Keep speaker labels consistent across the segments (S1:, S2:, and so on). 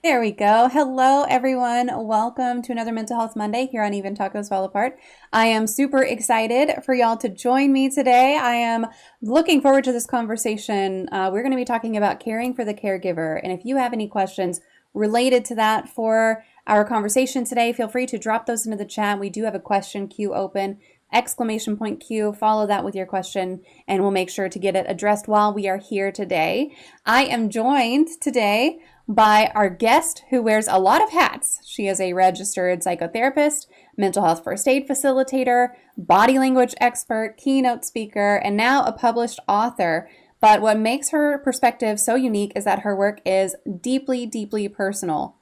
S1: There we go. Hello, everyone. Welcome to another Mental Health Monday here on Even Tacos Fall Apart. I am super excited for y'all to join me today. I am looking forward to this conversation. We're going to be talking about caring for the caregiver. And if you have any questions related to that for our conversation today, feel free to drop those into the chat. We do have a question queue open, exclamation point queue. Follow that with your question, and we'll make sure to get it addressed while we are here today. I am joined today by our guest who wears a lot of hats. She is a registered psychotherapist, mental health first aid facilitator, body language expert, keynote speaker, and now a published author. But what makes her perspective so unique is that her work is deeply, deeply personal.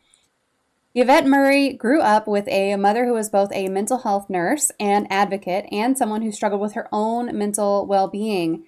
S1: Yvette Murray grew up with a mother who was both a mental health nurse and advocate and someone who struggled with her own mental well-being.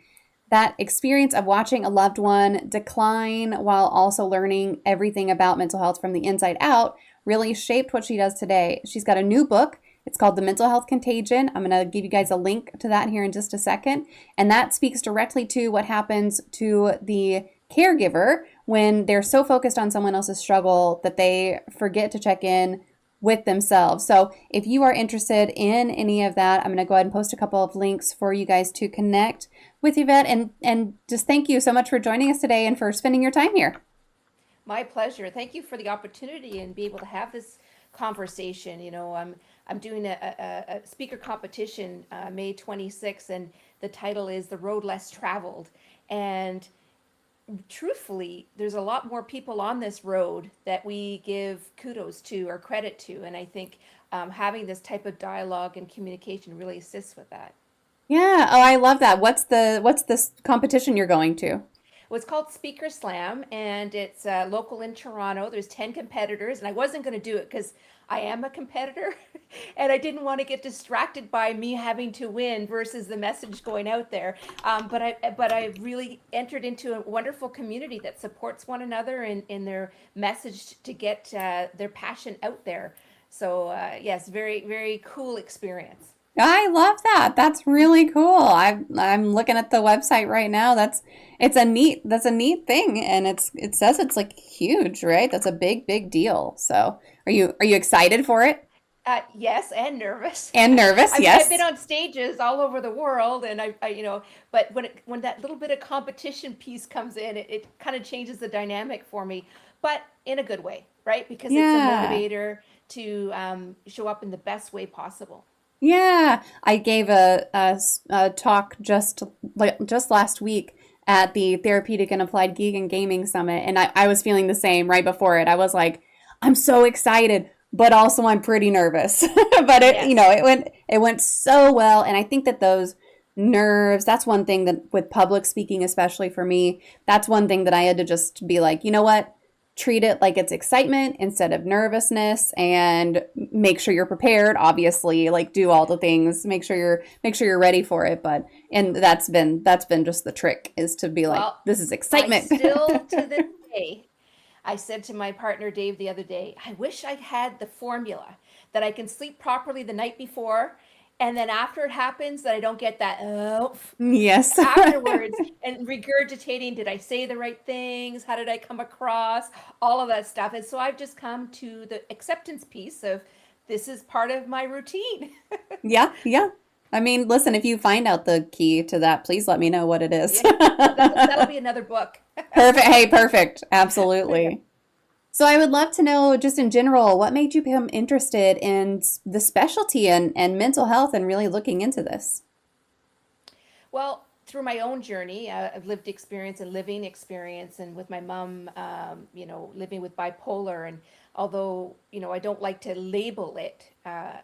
S1: That experience of watching a loved one decline while also learning everything about mental health from the inside out really shaped what she does today. She's got a new book. It's called The Mental Health Contagion. I'm going to give you guys a link to that here in just a second. And that speaks directly to what happens to the caregiver when they're so focused on someone else's struggle that they forget to check in with themselves. So if you are interested in any of that, I'm going to go ahead and post a couple of links for you guys to connect with Yvette, and just thank you so much for joining us today and for spending your time here.
S2: My pleasure. Thank you for the opportunity and be able to have this conversation. I'm doing a speaker competition May 26th, and the title is "The Road Less Traveled." And truthfully, there's a lot more people on this road that we give kudos to or credit to, and I think having this type of dialogue and communication really assists with that.
S1: Yeah. Oh, I love that. What's this competition you're going to?
S2: Well, it's called Speaker Slam, and it's local in Toronto. There's 10 competitors, and I wasn't going to do it because I am a competitor, and I didn't want to get distracted by me having to win versus the message going out there. But I really entered into a wonderful community that supports one another in their message to get their passion out there. So yes, very very cool experience.
S1: I love that. That's really cool. I'm looking at the website right now. That's a neat thing, and it says it's like huge, right? That's a big big deal. So are you excited for it?
S2: Yes, and nervous.
S1: And nervous?
S2: I've been
S1: Yes.
S2: on stages all over the world, and but when that little bit of competition piece comes in, it kind of changes the dynamic for me, but in a good way, right? Because it's a
S1: Yeah.
S2: motivator to show up in the best way possible.
S1: Yeah, I gave a talk just last week at the Therapeutic and Applied Geek and Gaming Summit, and I was feeling the same right before it. I was like, I'm so excited, but also I'm pretty nervous. But
S2: Yes.
S1: it went so well, and I think that those nerves, that's one thing that with public speaking, especially for me, that's one thing that I had to just be like, you know what? Treat it like it's excitement instead of nervousness, and make sure you're prepared, obviously, like do all the things, make sure you're ready for it. But and that's been just the trick, is to be like,
S2: Well,
S1: this is
S2: I
S1: excitement.
S2: still to this day I said to my partner Dave the other day, I wish I had the formula that I can sleep properly the night before, and then after it happens, that I don't get that
S1: Yes.
S2: afterwards and regurgitating, did I say the right things? How did I come across? All of that stuff. And so I've just come to the acceptance piece of this is part of my routine.
S1: Yeah, yeah. I mean, listen, if you find out the key to that, please let me know what it is.
S2: Yeah, that'll be another book.
S1: Perfect. Hey, perfect. Absolutely. So I would love to know, just in general, what made you become interested in the specialty and mental health and really looking into this?
S2: Well, through my own journey, I've lived experience and living experience, and with my mom, living with bipolar. And although, I don't like to label it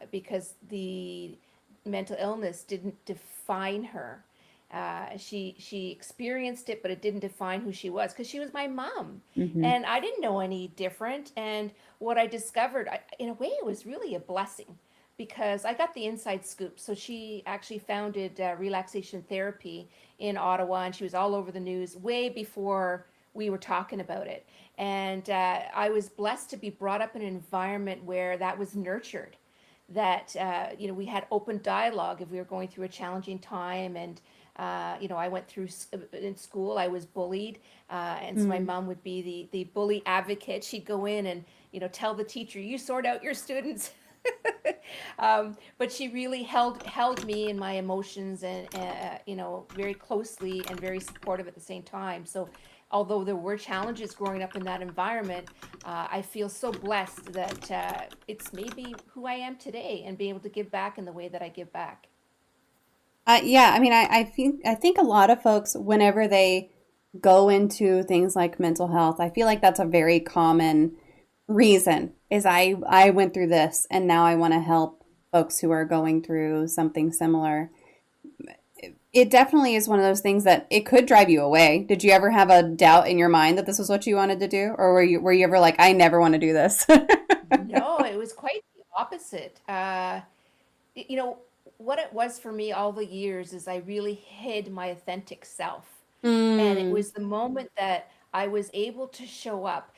S2: because the mental illness didn't define her. She experienced it, but it didn't define who she was because she was my mom,
S1: Hmm.
S2: and I didn't know any different. And what I discovered, in a way, it was really a blessing because I got the inside scoop. So she actually founded relaxation therapy in Ottawa, and she was all over the news way before we were talking about it. And I was blessed to be brought up in an environment where that was nurtured, that we had open dialogue if we were going through a challenging time, and I went through in school. I was bullied, and so my
S1: Mm.
S2: mom would be the bully advocate. She'd go in and tell the teacher, "You sort out your students." But she really held me and my emotions and very closely and very supportive at the same time. So although there were challenges growing up in that environment, I feel so blessed that it's maybe who I am today and being able to give back in the way that I give back.
S1: Yeah, I mean, I think a lot of folks, whenever they go into things like mental health, I feel like that's a very common reason is I went through this and now I want to help folks who are going through something similar. It definitely is one of those things that it could drive you away. Did you ever have a doubt in your mind that this was what you wanted to do, or were you ever like, I never want to do this?
S2: No, it was quite the opposite. You know, what it was for me all the years is I really hid my authentic self. And it
S1: Mm,
S2: was the moment that I was able to show up.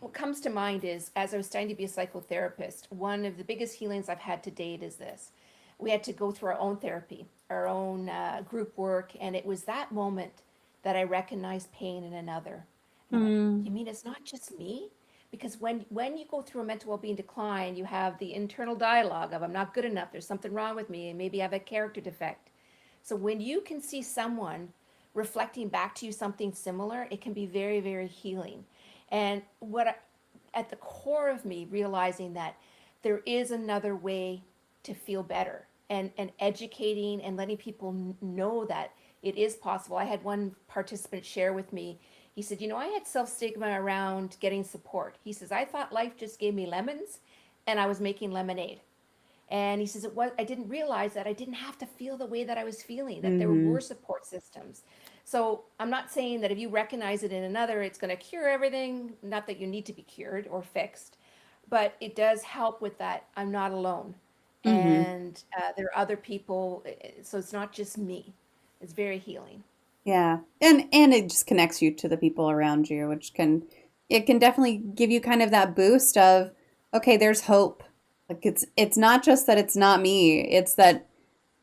S2: What comes to mind is as I was starting to be a psychotherapist, one of the biggest healings I've had to date is this. We had to go through our own therapy, our own group work, and it was that moment that I recognized pain in another. And I went,
S1: mm,
S2: "You mean it's not just me?" Because when you go through a mental well-being decline, you have the internal dialogue of I'm not good enough, there's something wrong with me, and maybe I have a character defect. So when you can see someone reflecting back to you something similar, it can be very, very healing. And at the core of me realizing that there is another way to feel better and educating and letting people know that it is possible. I had one participant share with me. He said, I had self stigma around getting support. He says, I thought life just gave me lemons and I was making lemonade. And he says, I didn't realize that I didn't have to feel the way that I was feeling, that there
S1: mm-hmm.
S2: were support systems. So I'm not saying that if you recognize it in another, it's going to cure everything. Not that you need to be cured or fixed, but it does help with that. I'm not alone.
S1: Mm-hmm.
S2: And there are other people. So it's not just me. It's very healing.
S1: Yeah. And it just connects you to the people around you, which can definitely give you kind of that boost of, okay, there's hope. Like it's not just that it's not me, it's that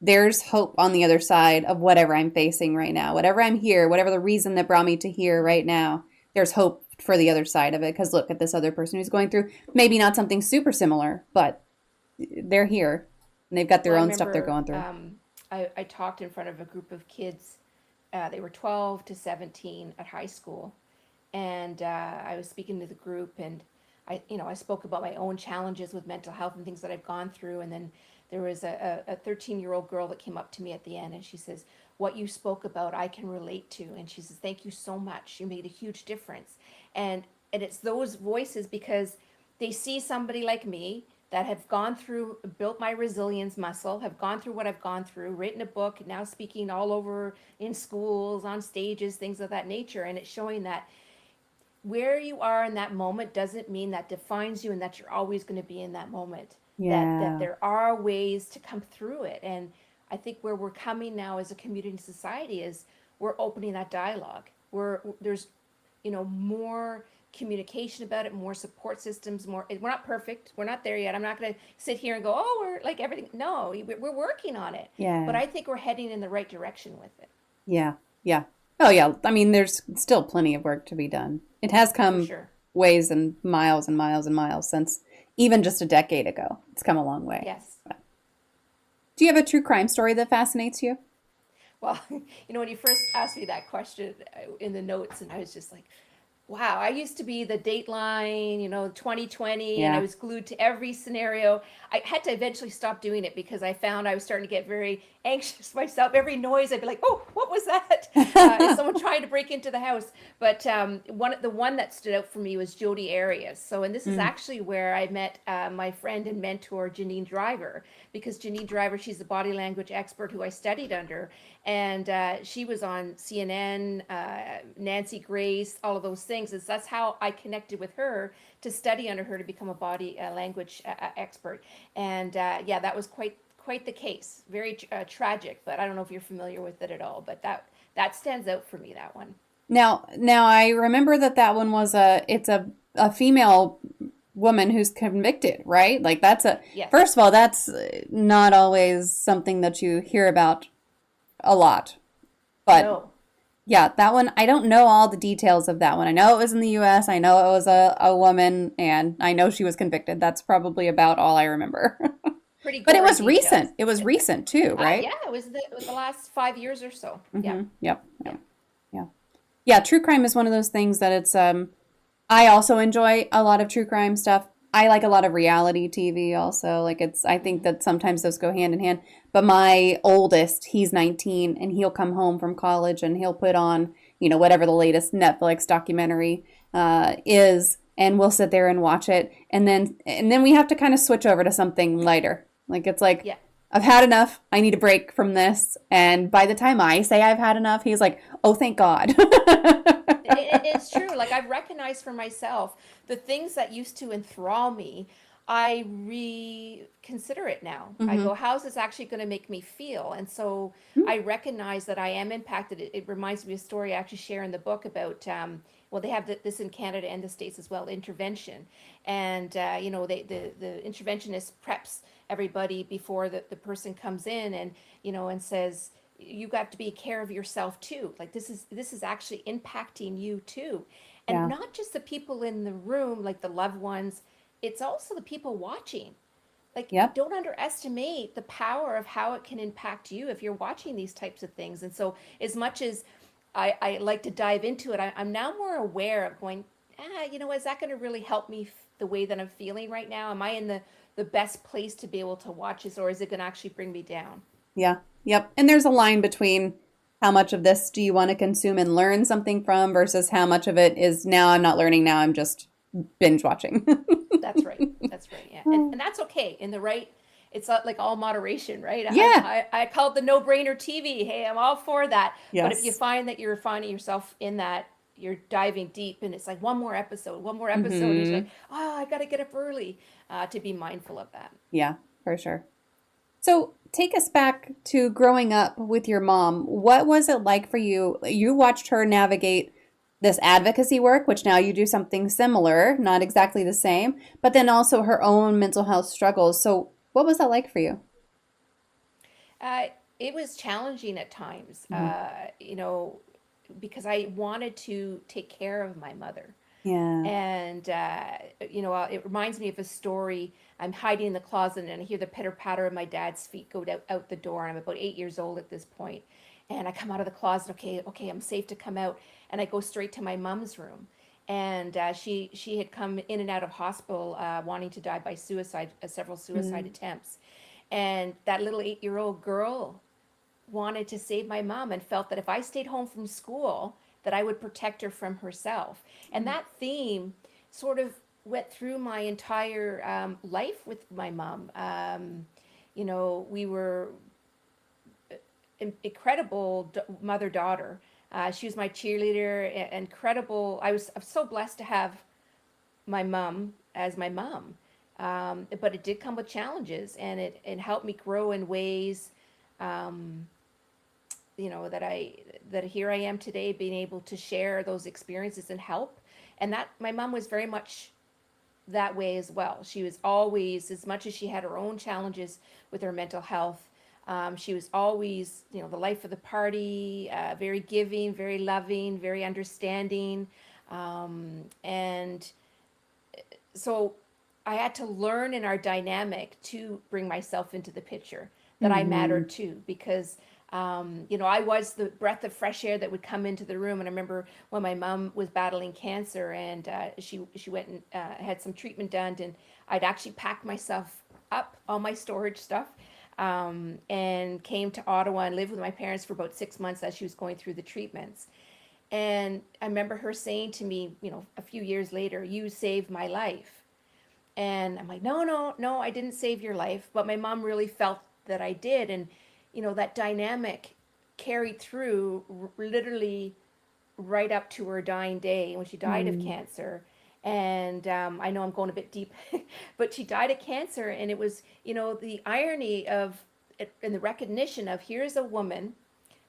S1: there's hope on the other side of whatever I'm facing right now. Whatever I'm here, whatever the reason that brought me to here right now, there's hope for the other side of it. Because look at this other person who's going through maybe not something super similar, but they're here and they've got
S2: Well,
S1: their
S2: I
S1: own stuff they're
S2: remember
S1: going through.
S2: I talked in front of a group of kids. They were 12 to 17 at high school, and I was speaking to the group, and I spoke about my own challenges with mental health and things that I've gone through, and then there was a 13-year-old girl that came up to me at the end, and she says, "What you spoke about, I can relate to," and she says, "Thank you so much. You made a huge difference," and it's those voices because they see somebody like me that have gone through, built my resilience muscle, have gone through what I've gone through, written a book, now speaking all over in schools, on stages, things of that nature. And it's showing that where you are in that moment doesn't mean that defines you and that you're always going to be in that moment. That
S1: Yeah.
S2: there are ways to come through it. And I think where we're coming now as a community and society is we're opening that dialogue. There's more communication about it, more support systems, more. We're not perfect. We're not there yet. I'm not going to sit here and go, oh, we're like everything. No, we're working on it. But
S1: Yeah.
S2: I think we're heading in the right direction with it,
S1: Yeah. Yeah. Oh, yeah. I mean, there's still plenty of work to be done. It has
S2: for
S1: come
S2: sure.
S1: ways and miles and miles and miles since even just a decade ago. It's come a long way.
S2: Yes.
S1: Do you have a true crime story that fascinates you?
S2: Well, when you first asked me that question in the notes, and I was just like, wow, I used to be the Dateline, 2020, and I
S1: Yeah.
S2: was glued to every scenario. I had to eventually stop doing it because I found I was starting to get very anxious myself. Every noise, I'd be like, "Oh, what was that? Is someone trying to break into the house?" But the one that stood out for me was Jodi Arias. So, and this is
S1: Mm.
S2: actually where I met my friend and mentor Janine Driver, because Janine Driver, she's the body language expert who I studied under, and she was on CNN, Nancy Grace, all of those things. That's how I connected with her to study under her to become a body language expert. And yeah, that was quite the case. Very tragic, but I don't know if you're familiar with it at all. But that stands out for me. That one.
S1: Now I remember that one was a female woman who's convicted, right? Like that's a
S2: Yes.
S1: first of all, that's not always something that you hear about a lot. But
S2: No.
S1: yeah, that one, I don't know all the details of that one. I know it was in the US. I know it was a woman, and I know she was convicted. That's probably about all I remember.
S2: Pretty
S1: But it
S2: gory
S1: was
S2: details.
S1: recent. It was recent too, right?
S2: Yeah, it was the last 5 years or so. Yeah.
S1: Yep.
S2: Yeah.
S1: Yep. Yeah. Yeah, true crime is one of those things that it's I also enjoy a lot of true crime stuff. I like a lot of reality TV also. Like it's I think
S2: Hmm.
S1: that sometimes those go hand in hand. But my oldest, he's 19 and he'll come home from college and he'll put on, whatever the latest Netflix documentary is and we'll sit there and watch it and then we have to kind of switch over to something lighter. Like it's like
S2: Yeah.
S1: I've had enough. I need a break from this. And by the time I say I've had enough, he's like, "Oh, thank God."
S2: It's true. Like I've recognized for myself the things that used to enthrall me, I reconsider it now. I
S1: Hmm.
S2: go, how's this actually going to make me feel? And so I recognize that I am impacted. It reminds me of a story I actually share in the book about, well, they have this in Canada and the States as well, intervention. And, the interventionist preps everybody before the person comes in and, and says, you got to be care of yourself too. Like this is actually impacting you too. And
S1: Yeah.
S2: not just the people in the room, like the loved ones, it's also the people watching. Like
S1: Yep.
S2: don't underestimate the power of how it can impact you if you're watching these types of things. And so as much as I like to dive into it, I'm now more aware of going, is that going to really help me the way that I'm feeling right now? Am I in the best place to be able to watch this, or is it going to actually bring me down?
S1: Yeah. Yep. And there's a line between how much of this do you want to consume and learn something from versus how much of it is now I'm not learning, now I'm just binge watching.
S2: That's right. That's right. Yeah. And that's okay in the right, it's not like all moderation, right?
S1: Yeah.
S2: I call it the no-brainer TV. Hey, I'm all for that. But if you
S1: Yes.
S2: find that you're finding yourself in that, you're diving deep and it's like one more episode. And you're like,
S1: Hmm.
S2: oh, I got to get up early to be mindful of that.
S1: Yeah, for sure. So take us back to growing up with your mom. What was it like for you? You watched her navigate this advocacy work, which now you do something similar, not exactly the same, but then also her own mental health struggles. So what was that like for you?
S2: Uh, it was challenging at times,
S1: Mhm.
S2: because I wanted to take care of my mother.
S1: Yeah.
S2: And it reminds me of a story. I'm hiding in the closet and I hear the pitter patter of my dad's feet go out the door. I'm about 8 years old at this point, and I come out of the closet. Okay, I'm safe to come out, and I go straight to my mom's room. And she had come in and out of hospital, wanting to die by suicide, several suicide
S1: Mm.
S2: attempts. And that little 8-year old girl wanted to save my mom and felt that if I stayed home from school, that I would protect her from herself. And that theme sort of went through my entire life with my mom. We were incredible mother daughter. She was my cheerleader, incredible. I'm so blessed to have my mom as my mom. But it did come with challenges, and it helped me grow in ways um, that here I am today, being able to share those experiences and help. And that my mom was very much that way as well. She was always, as much as she had her own challenges with her mental health, she was always, the life of the party, very giving, very loving, very understanding. And so I had to learn in our dynamic to bring myself into the picture, that I
S1: Hmm.
S2: mattered too, because I was the breath of fresh air that would come into the room. And I remember when my mom was battling cancer, and she went and had some treatment done, and I'd actually packed myself up, all my storage stuff, and came to Ottawa and lived with my parents for about 6 months as she was going through the treatments. And I remember her saying to me, a few years later, "You saved my life." And I'm like, no, no, no, I didn't save your life. But my mom really felt that I did. And, that dynamic carried through literally right up to her dying day when she died of
S1: Mm.
S2: cancer. And I know I'm going a bit deep, but she died of cancer. And it was, the irony of it and the recognition of here's a woman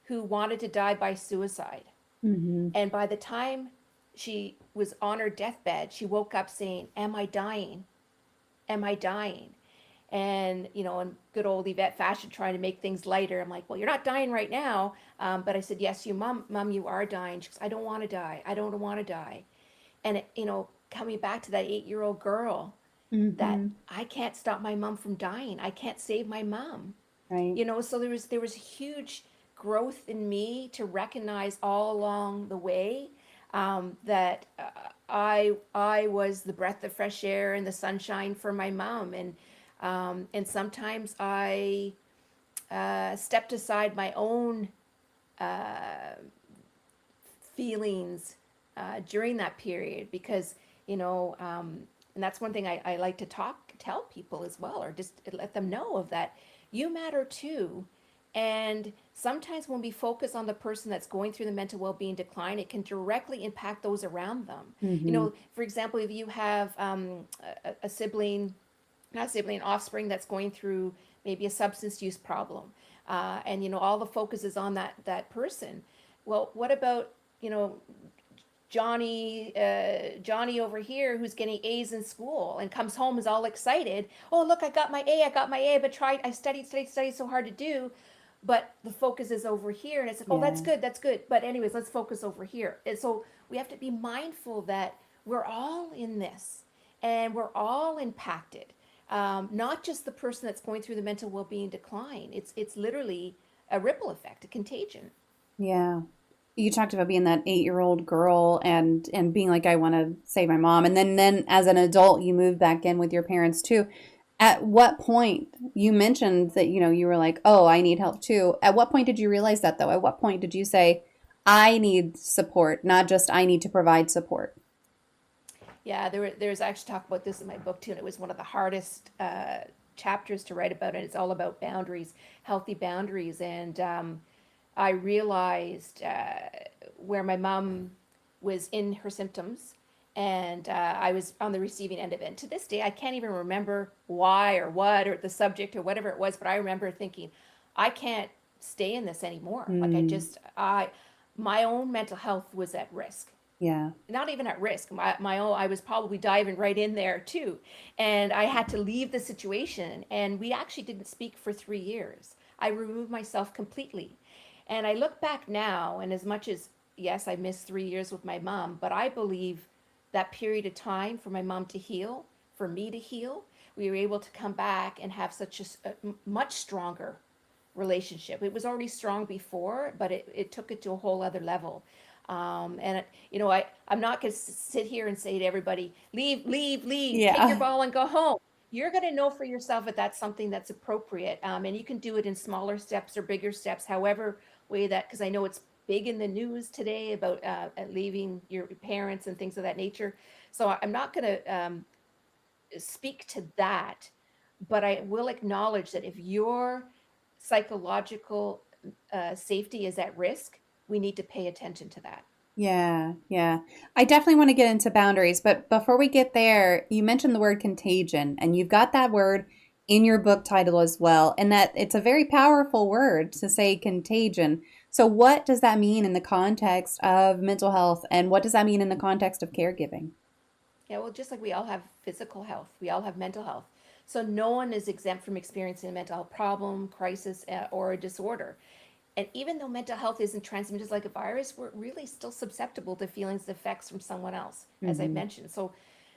S2: who wanted to die by suicide.
S1: Hmm.
S2: And by the time she was on her deathbed, she woke up saying, "Am I dying? Am I dying?" And, in good old Yvette fashion, trying to make things lighter. I'm like, well, you're not dying right now. But I said, yes, mom, you are dying. She goes, I don't want to die. I don't want to die. And, coming back to that 8-year-old girl, that
S1: Mm-hmm.
S2: I can't stop my mom from dying. I can't save my mom.
S1: Right.
S2: So there was huge growth in me to recognize all along the way, that I was the breath of fresh air and the sunshine for my mom. And sometimes I stepped aside my own uh, feelings during that period, because and that's one thing I like to tell people as well, or just let them know of that. You matter too. And sometimes when we focus on the person that's going through the mental well-being decline, it can directly impact those around them.
S1: Mm-hmm.
S2: For example, if you have a sibling, not a sibling, offspring that's going through maybe a substance use problem, and all the focus is on that person. Well, what about you know Johnny over here who's getting A's in school and comes home is all excited. Oh, look, I got my A, but I studied so hard to do. But the focus is over here, and it's like, oh,
S1: Yeah.
S2: that's good. But anyways, let's focus over here. And so we have to be mindful that we're all in this, and we're all impacted. Not just the person that's going through the mental well-being decline. It's literally a ripple effect, a contagion.
S1: Yeah. You talked about being that 8-year-old girl and being like, I want to save my mom. And then as an adult, you moved back in with your parents too. At what point, you mentioned that, you were like, oh, I need help too. At what point did you realize that though? At what point did you say, I need support, not just I need to provide support?
S2: Yeah, there's actually talk about this in my book too, and it was one of the hardest chapters to write about it. It's all about boundaries, healthy boundaries, and I realized where my mom was in her symptoms, and I was on the receiving end of it. And to this day, I can't even remember why or what or the subject or whatever it was, but I remember thinking, I can't stay in this anymore. Like
S1: Mm,
S2: my own mental health was at risk,
S1: yeah.
S2: not even at risk. My own, I was probably diving right in there too. And I had to leave the situation. And we actually didn't speak for 3 years. I removed myself completely. And I look back now, and as much as, yes, I missed 3 years with my mom, but I believe that period of time for my mom to heal, for me to heal, we were able to come back and have such a much stronger relationship. It was already strong before, but it took it to a whole other level. And I'm not going to sit here and say to everybody, leave, take your
S1: Yeah.
S2: ball and go home. You're going to know for yourself if that's something that's appropriate. And you can do it in smaller steps or bigger steps, however way that, because I know it's big in the news today about leaving your parents and things of that nature. So I'm not going to speak to that, but I will acknowledge that if your psychological safety is at risk, we need to pay attention to that.
S1: Yeah, yeah. I definitely want to get into boundaries, but before we get there, you mentioned the word contagion, and you've got that word in your book title as well, and that it's a very powerful word to say contagion. So, what does that mean in the context of mental health, and what does that mean in the context of caregiving?
S2: Yeah, well, just like we all have physical health, we all have mental health. So no one is exempt from experiencing a mental health problem, crisis, or a disorder. And even though mental health isn't transmitted like a virus, we're really still susceptible to feelings and effects from someone else, as I
S1: Hmm.
S2: mentioned. So,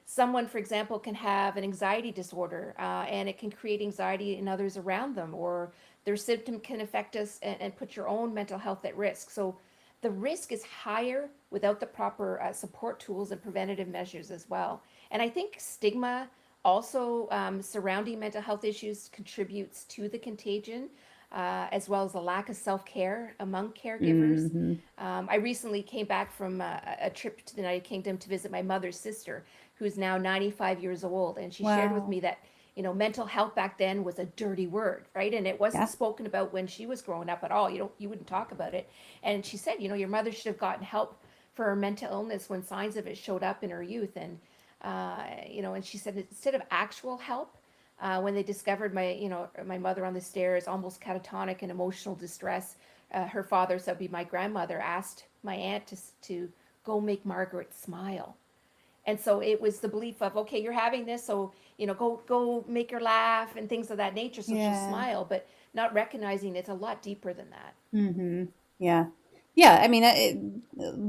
S2: someone, for example, can have an anxiety disorder, and it can create anxiety in others around them, or their symptom can affect us and put your own mental health at risk. So, the risk is higher without the proper support tools and preventative measures as well. And I think stigma also surrounding mental health issues contributes to the contagion, as well as a lack of self care among caregivers.
S1: Hmm.
S2: I recently came back from a trip to the United Kingdom to visit my mother's sister, who's now 95 years old. And she shared with
S1: Wow.
S2: me that, mental health back then was a dirty word, right? And it wasn't
S1: Yeah.
S2: spoken about when she was growing up at all. You wouldn't talk about it. And she said, your mother should have gotten help for her mental illness when signs of it showed up in her youth. And she said instead of actual help, when they discovered my mother on the stairs, almost catatonic and emotional distress, her father, so it'd be my grandmother, asked my aunt to go make Margaret smile. And so it was the belief of, okay, you're having this, so go make her laugh and things of that nature, so she'll
S1: Yeah.
S2: smile, but not recognizing it's a lot deeper than that.
S1: Mm-hmm. Yeah. Yeah. I mean,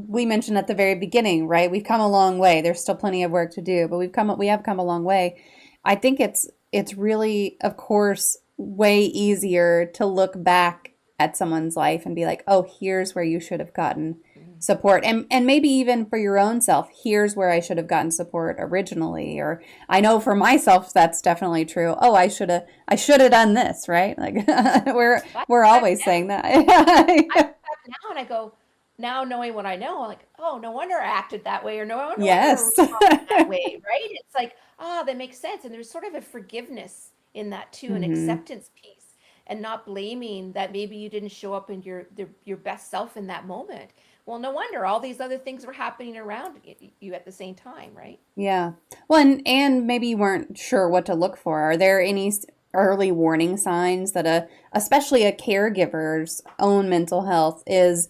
S1: we mentioned at the very beginning, right? We've come a long way. There's still plenty of work to do, but we have come a long way. I think it's really, of course, way easier to look back at someone's life and be like, oh, here's where you should have gotten
S2: Mm.
S1: support. And maybe even for your own self, here's where I should have gotten support originally. Or I know for myself that's definitely true. Oh, I should have done this, right? Like
S2: I
S1: we're
S2: reflect
S1: always saying
S2: now. I
S1: that.
S2: reflect now and I go, now knowing what I know, I'm like, oh, no wonder I acted that way, or no wonder I
S1: Yes.
S2: responded that way, right? It's like, that makes sense. And there's sort of a forgiveness in that too, an
S1: Hmm.
S2: acceptance piece, and not blaming that maybe you didn't show up in your best self in that moment. Well, no wonder all these other things were happening around you at the same time, right?
S1: Yeah. Well, and maybe you weren't sure what to look for. Are there any early warning signs that especially a caregiver's own mental health is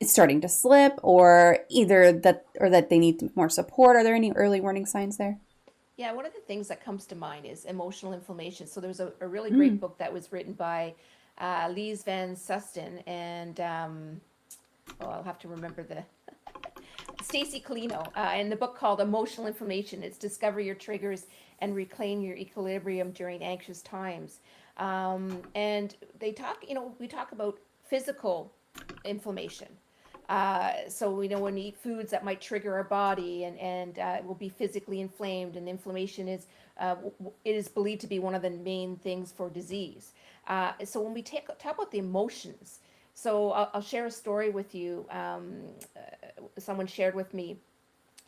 S1: starting to slip, or either that or that they need more support? Are there any early warning signs there?
S2: Yeah, one of the things that comes to mind is emotional inflammation. So there's a really great
S1: Mm.
S2: book that was written by Lise Van Susten and I'll have to remember the Stacy Colino in the book called Emotional Inflammation. It's discover your triggers and reclaim your equilibrium during anxious times. And we talk about physical inflammation. So we know when we eat foods that might trigger our body and will be physically inflamed, and inflammation it is believed to be one of the main things for disease. So when we talk about the emotions, so I'll share a story with you. Someone shared with me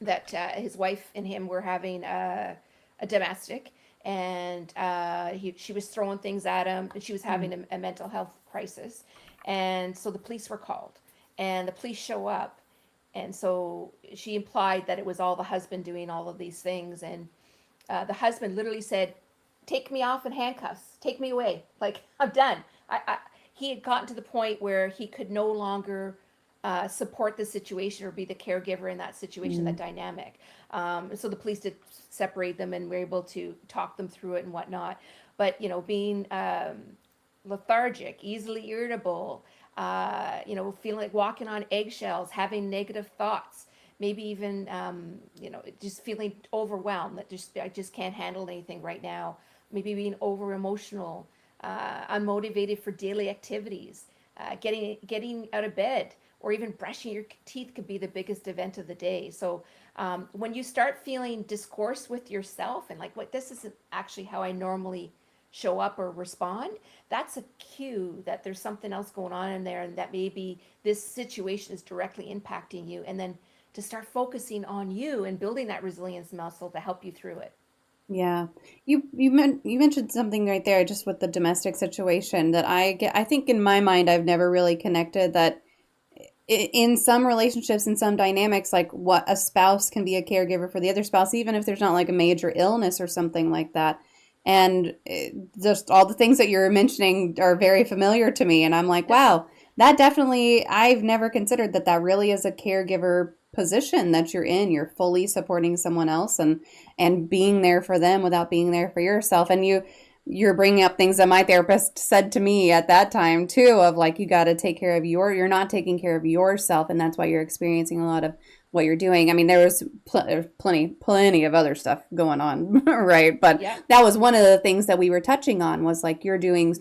S2: that his wife and him were having a domestic, and she was throwing things at him, and she was
S1: Mm.
S2: having a mental health crisis, and so the police were called, and the police show up, and so she implied that it was all the husband doing all of these things, and the husband literally said, "Take me off in handcuffs. Take me away. Like I'm done." He had gotten to the point where he could no longer support the situation or be the caregiver in that situation, that
S1: Mm.
S2: dynamic. So the police did separate them and were able to talk them through it and whatnot. But being lethargic, easily irritable, feeling like walking on eggshells, having negative thoughts, maybe even just feeling overwhelmed, that just I just can't handle anything right now. Maybe being over emotional, unmotivated for daily activities, getting out of bed, or even brushing your teeth could be the biggest event of the day. So when you start feeling discourse with yourself and like, what, this isn't actually how I normally show up or respond, that's a cue that there's something else going on in there, and that maybe this situation is directly impacting you. And then to start focusing on you and building that resilience muscle to help you through it.
S1: Yeah. You mentioned something right there just with the domestic situation that I think in my mind I've never really connected that in some relationships, in some dynamics, like what a spouse can be a caregiver for the other spouse, even if there's not like a major illness or something like that. And just all the things that you're mentioning are very familiar to me. And I'm like, wow, that definitely, I've never considered that that really is a caregiver position that you're in. You're fully supporting someone else and being there for them without being there for yourself. And you're bringing up things that my therapist said to me at that time too, of like, you got to take care of you're not taking care of yourself, and that's why you're experiencing a lot of what you're doing. I mean, there was plenty of other stuff going on, right? But
S2: Yeah.
S1: that was one of the things that we were touching on, was like, you're doing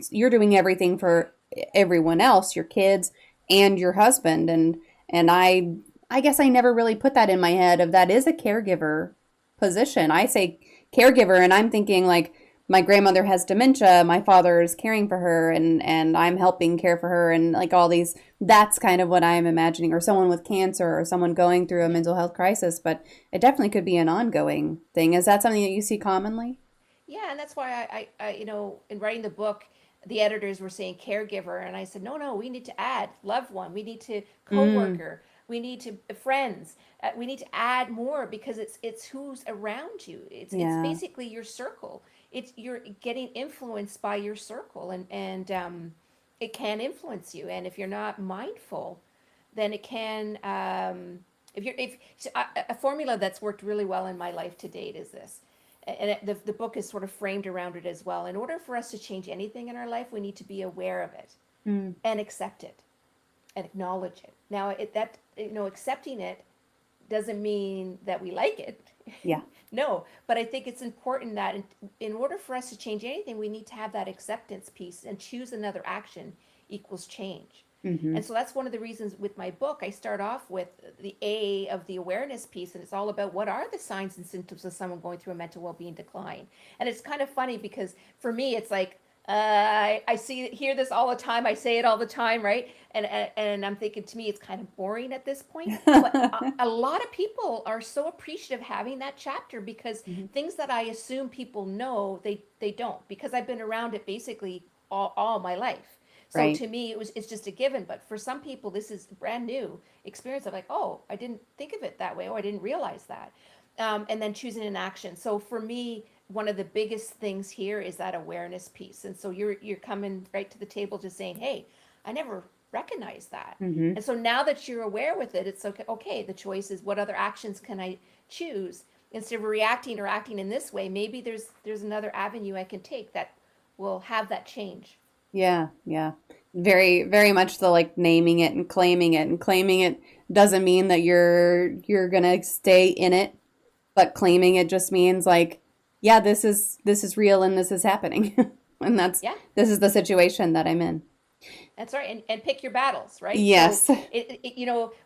S1: everything for everyone else, your kids and your husband. And I guess I never really put that in my head of that is a caregiver position. I say caregiver and I'm thinking like, my grandmother has dementia, my father is caring for her, and I'm helping care for her, and like all these, that's kind of what I'm imagining. Or someone with cancer, or someone going through a
S2: Yeah.
S1: mental health crisis. But it definitely could be an ongoing thing. Is that something that you see commonly?
S2: Yeah, and that's why in writing the book, the editors were saying caregiver, and I said, no, no, we need to add loved one, we need to
S1: Mm,
S2: coworker, we need to friends, we need to add more, because it's who's around you. It's
S1: yeah.
S2: basically your circle. It's you're getting influenced by your circle, and it can influence you, and if you're not mindful, then If a formula that's worked really well in my life to date is this, and the book is sort of framed around it as well. In order for us to change anything in our life, we need to be aware of it
S1: Mm.
S2: and accept it and acknowledge it. Now, accepting it doesn't mean that we like it.
S1: Yeah.
S2: No, but I think it's important that in order for us to change anything, we need to have that acceptance piece, and choose another action equals change.
S1: Mm-hmm.
S2: And so that's one of the reasons with my book, I start off with the A of the awareness piece, and it's all about what are the signs and symptoms of someone going through a mental well-being decline. And it's kind of funny because for me, it's like, hear this all the time. I say it all the time, right? And I'm thinking, to me, it's kind of boring at this point. But a lot of people are so appreciative having that chapter, because
S1: Mm-hmm.
S2: things that I assume people know, they don't, because I've been around it basically all my life. So
S1: Right.
S2: to me, it's just a given. But for some people, this is brand new experience of like, oh, I didn't think of it that way. Oh, I didn't realize that. And then choosing an action. So for me, one of the biggest things here is that awareness piece. And so you're coming right to the table, just saying, hey, I never recognized that.
S1: Mm-hmm.
S2: And so now that you're aware with it, it's okay. Okay, the choice is, what other actions can I choose instead of reacting or acting in this way? Maybe there's another avenue I can take that will have that change.
S1: Yeah, yeah. Very, very much the like naming it and claiming it. And claiming it doesn't mean that you're gonna stay in it, but claiming it just means like, yeah, this is real and this is happening. And
S2: Yeah.
S1: this is the situation that I'm in.
S2: That's right, and pick your battles, right? So
S1: Yes.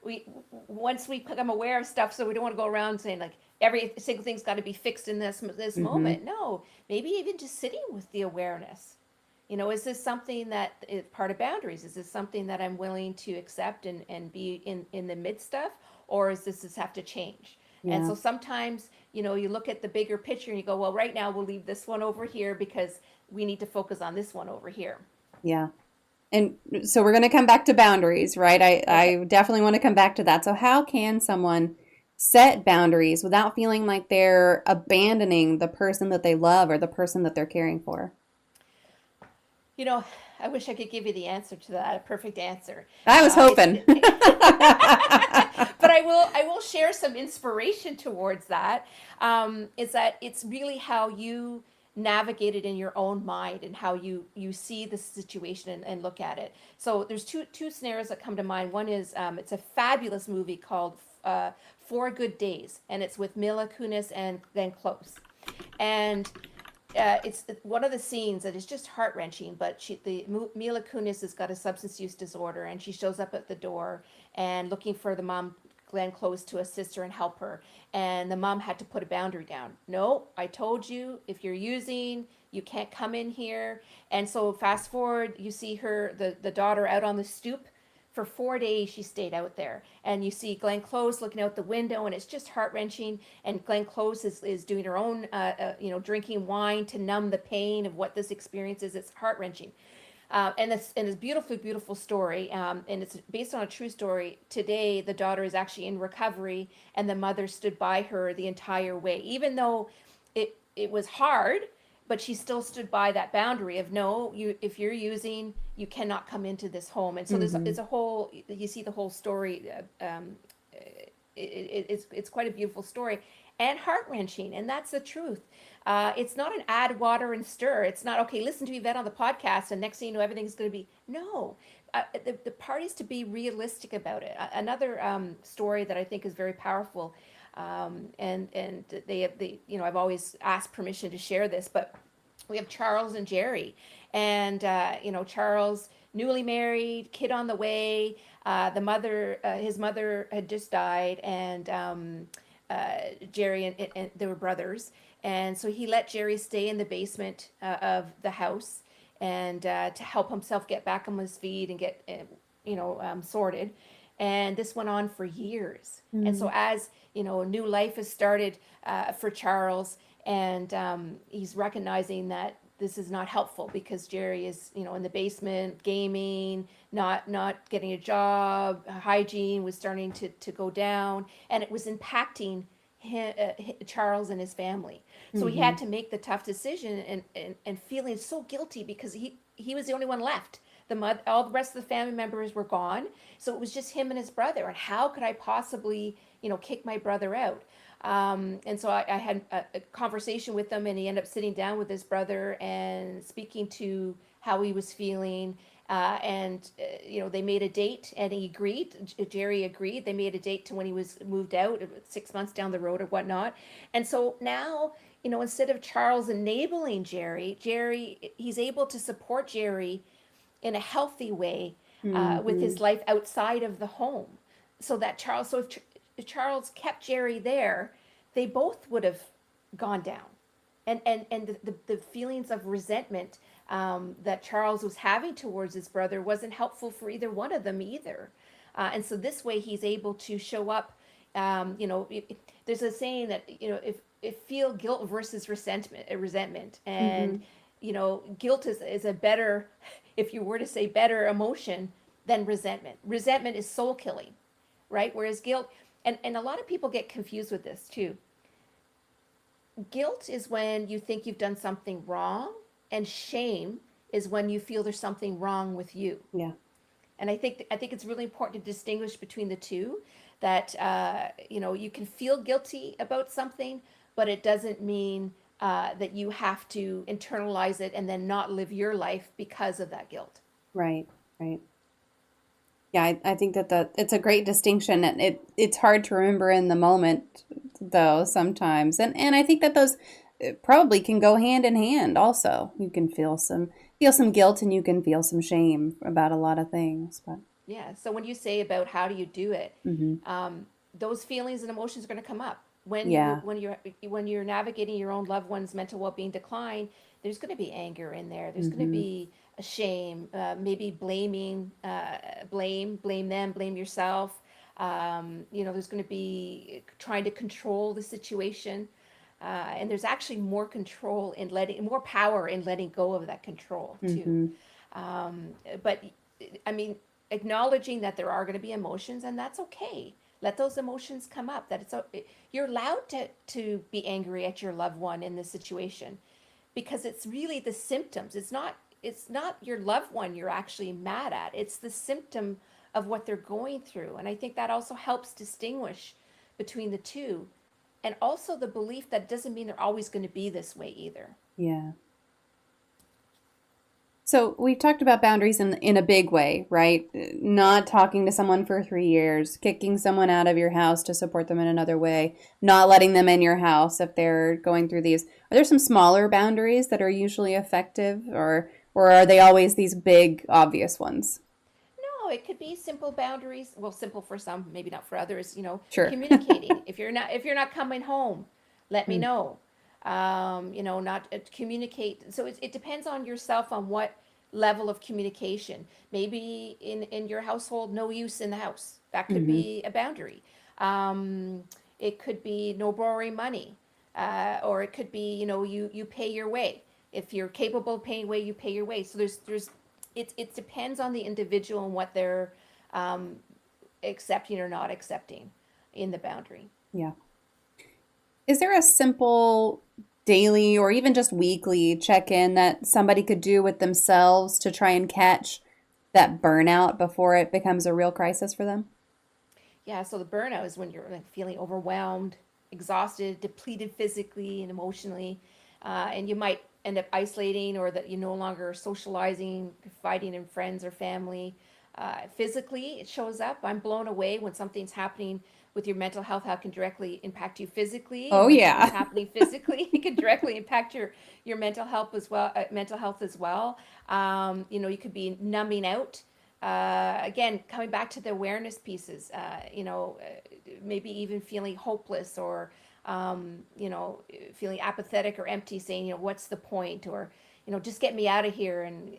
S2: we once we become aware of stuff, so we don't want to go around saying like every single thing's got to be fixed in this
S1: Mm-hmm.
S2: moment. No, maybe even just sitting with the awareness. Is this something that is part of boundaries? Is this something that I'm willing to accept and be in the midst of, or is this have to change? And
S1: Yeah.
S2: so sometimes, you look at the bigger picture and you go, well, right now we'll leave this one over here because we need to focus on this one over here.
S1: Yeah. And so we're going to come back to boundaries, right?
S2: Okay.
S1: I definitely want to come back to that. So how can someone set boundaries without feeling like they're abandoning the person that they love or the person that they're caring for?
S2: You know, I wish I could give you the answer to that, a perfect answer.
S1: I was
S2: It's
S1: hoping.
S2: but I will share some inspiration towards that. Is that it's really how you navigate it in your own mind, and how you see the situation, and look at it. So there's two scenarios that come to mind. One is, it's a fabulous movie called Four Good Days, and it's with Mila Kunis and Glenn Close. And it's one of the scenes that is just heart wrenching. But Mila Kunis has got a substance use disorder, and she shows up at the door and looking for the mom, Glenn Close, to assist her and help her. And the mom had to put a boundary down. No, I told you, if you're using, you can't come in here. And so fast forward, you see the daughter out on the stoop. For 4 days, she stayed out there. And you see Glenn Close looking out the window, and it's just heart wrenching. And Glenn Close is doing her own, drinking wine to numb the pain of what this experience is. It's heart wrenching. And it's beautiful, beautiful story. And it's based on a true story. Today, the daughter is actually in recovery, and the mother stood by her the entire way, even though it was hard. But she still stood by that boundary of, no, if you're using, you cannot come into this home. And so
S1: Hmm.
S2: it's a whole, you see the whole story. It's quite a beautiful story and heart wrenching, and that's the truth. It's not an add water and stir. It's not, okay, listen to Yvette on the podcast, and next thing you know, everything's going to be, no. The part is to be realistic about it. Another story that I think is very powerful, and I've always asked permission to share this, but we have Charles and Jerry, and Charles, newly married, kid on the way. His mother had just died, and Jerry and they were brothers, and so he let Jerry stay in the basement of the house, and to help himself get back on his feet and get sorted. And this went on for years. And so as new life has started for Charles, and he's recognizing that this is not helpful, because Jerry is in the basement gaming, not getting a job. Hygiene was starting to go down, and it was impacting Charles and his family. So he
S1: Hmm.
S2: had to make the tough decision, and feeling so guilty because he was the only one left. All the rest of the family members were gone. So it was just him and his brother. And how could I possibly, kick my brother out? And so I had a conversation with him, and he ended up sitting down with his brother and speaking to how he was feeling. They made a date, and he agreed. Jerry agreed. They made a date to when he was moved out, 6 months down the road or whatnot. And so now, instead of Charles enabling Jerry, he's able to support Jerry in a healthy way with
S1: Mm-hmm.
S2: his life outside of the home. So if Charles kept Jerry there, they both would have gone down. And the feelings of resentment that Charles was having towards his brother wasn't helpful for either one of them either. And so this way he's able to show up. There's a saying that, if feel guilt versus resentment.
S1: Mm-hmm.
S2: And, guilt is a better, if you were to say better emotion than resentment. Resentment is soul killing, right? Whereas guilt, and a lot of people get confused with this too. Guilt is when you think you've done something wrong, and shame is when you feel there's something wrong with you.
S1: Yeah.
S2: And I think it's really important to distinguish between the two. That you can feel guilty about something, but it doesn't mean that you have to internalize it and then not live your life because of that guilt.
S1: Right. Right. Yeah, I think that it's a great distinction, and it's hard to remember in the moment though sometimes, and I think that those probably can go hand in hand. Also, you can feel some guilt, and you can feel some shame about a lot of things. But
S2: Yeah. So when you say about how do you do it,
S1: hmm,
S2: those feelings and emotions are going to come up when you
S1: yeah,
S2: when you're navigating your own loved one's mental well-being decline. There's going to be anger in there. There's going to
S1: hmm,
S2: be a shame, maybe blaming, blame them, blame yourself. There's going to be trying to control the situation. And there's actually more control in more power in letting go of that control too.
S1: hmm,
S2: But I mean, acknowledging that there are going to be emotions, and that's okay. Let those emotions come up. You're allowed to be angry at your loved one in this situation, because it's really the symptoms. It's not your loved one you're actually mad at. It's the symptom of what they're going through. And I think that also helps distinguish between the two. And also the belief that doesn't mean they're always going to be this way either.
S1: yeah. So we've talked about boundaries in a big way, right? Not talking to someone for 3 years, kicking someone out of your house to support them in another way, not letting them in your house if they're going through these. Are there some smaller boundaries that are usually effective, or are they always these big, obvious ones?
S2: No, it could be simple boundaries. Well, simple for some, maybe not for others.
S1: Sure.
S2: Communicating. If you're not coming home, let me
S1: Mm,
S2: know. Not communicate. So it depends on yourself on what level of communication. Maybe in your household, no use in the house. That could
S1: mm-hmm.
S2: be a boundary. Um, it could be no borrowing money, or it could be you pay your way. If you're capable of paying way, you pay your way. So it depends on the individual and what they're um, accepting or not accepting in the boundary.
S1: Yeah. Is there a simple daily or even just weekly check-in that somebody could do with themselves to try and catch that burnout before it becomes a real crisis for them?
S2: Yeah, so the burnout is when you're like feeling overwhelmed, exhausted, depleted physically and emotionally, and you might end up isolating, or that you're no longer socializing, confiding in friends or family. Physically, it shows up. I'm blown away when something's happening with your mental health, how it can directly impact you physically,
S1: Oh,
S2: and when something's
S1: yeah.
S2: happening physically, it can directly impact your mental health as well. You could be numbing out. Again, coming back to the awareness pieces, maybe even feeling hopeless, or feeling apathetic or empty, saying, what's the point, or just get me out of here, and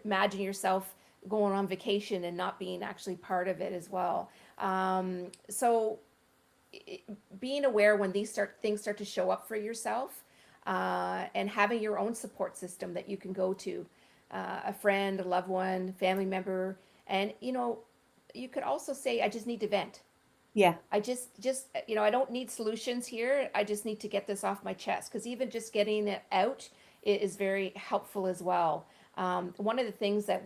S2: imagine yourself going on vacation and not being actually part of it as well. So being aware when things start to show up for yourself, and having your own support system that you can go to, a friend, a loved one, family member. And you could also say, I just need to vent.
S1: Yeah.
S2: I don't need solutions here. I just need to get this off my chest, because even just getting it out is very helpful as well. One of the things that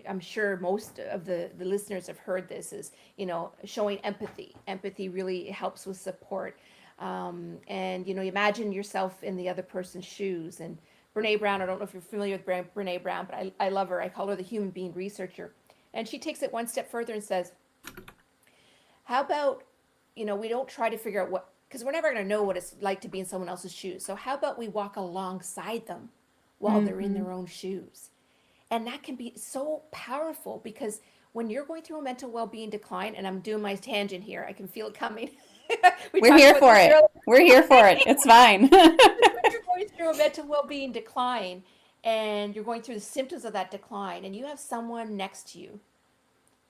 S2: I'm sure most of the listeners have heard this is, showing empathy. Empathy really helps with support. And, imagine yourself in the other person's shoes. And Brene Brown, I don't know if you're familiar with Brene Brown, but I love her. I call her the human being researcher. And she takes it one step further and says, how about, we don't try to figure out because we're never going to know what it's like to be in someone else's shoes. So how about we walk alongside them while they're in
S1: Mm-hmm.
S2: their own shoes? And that can be so powerful because when you're going through a mental well-being decline, and I'm doing my tangent here, I can feel it coming. We
S1: We're
S2: talked
S1: here
S2: about
S1: for
S2: this
S1: it.
S2: earlier.
S1: We're here for it. It's fine.
S2: When you're going through a mental well-being decline and you're going through the symptoms of that decline and you have someone next to you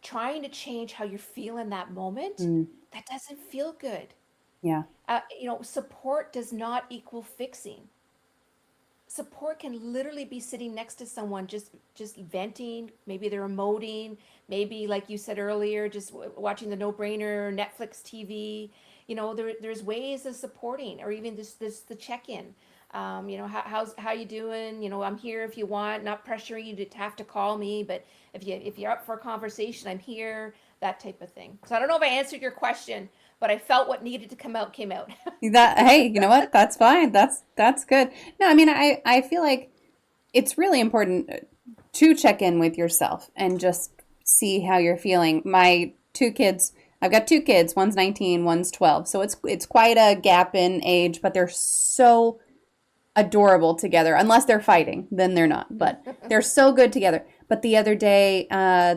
S2: trying to change how you feel in that moment,
S1: Mm,
S2: that doesn't feel good.
S1: yeah.
S2: Support does not equal fixing. Support can literally be sitting next to someone just venting. Maybe they're emoting. Maybe, like you said earlier, just watching the No Brainer Netflix TV. There's ways of supporting, or even this the check-in. How you doing? I'm here if you want. Not pressuring you to have to call me, but if you're up for a conversation, I'm here. That type of thing. So I don't know if I answered your question, but I felt what needed to come out came out.
S1: That, hey, you know what? That's fine. That's good. No, I mean, I feel like it's really important to check in with yourself and just see how you're feeling. My two kids, I've got two kids, one's 19, one's 12. So it's quite a gap in age, but they're so adorable together. Unless they're fighting, then they're not. But they're so good together. But the other day,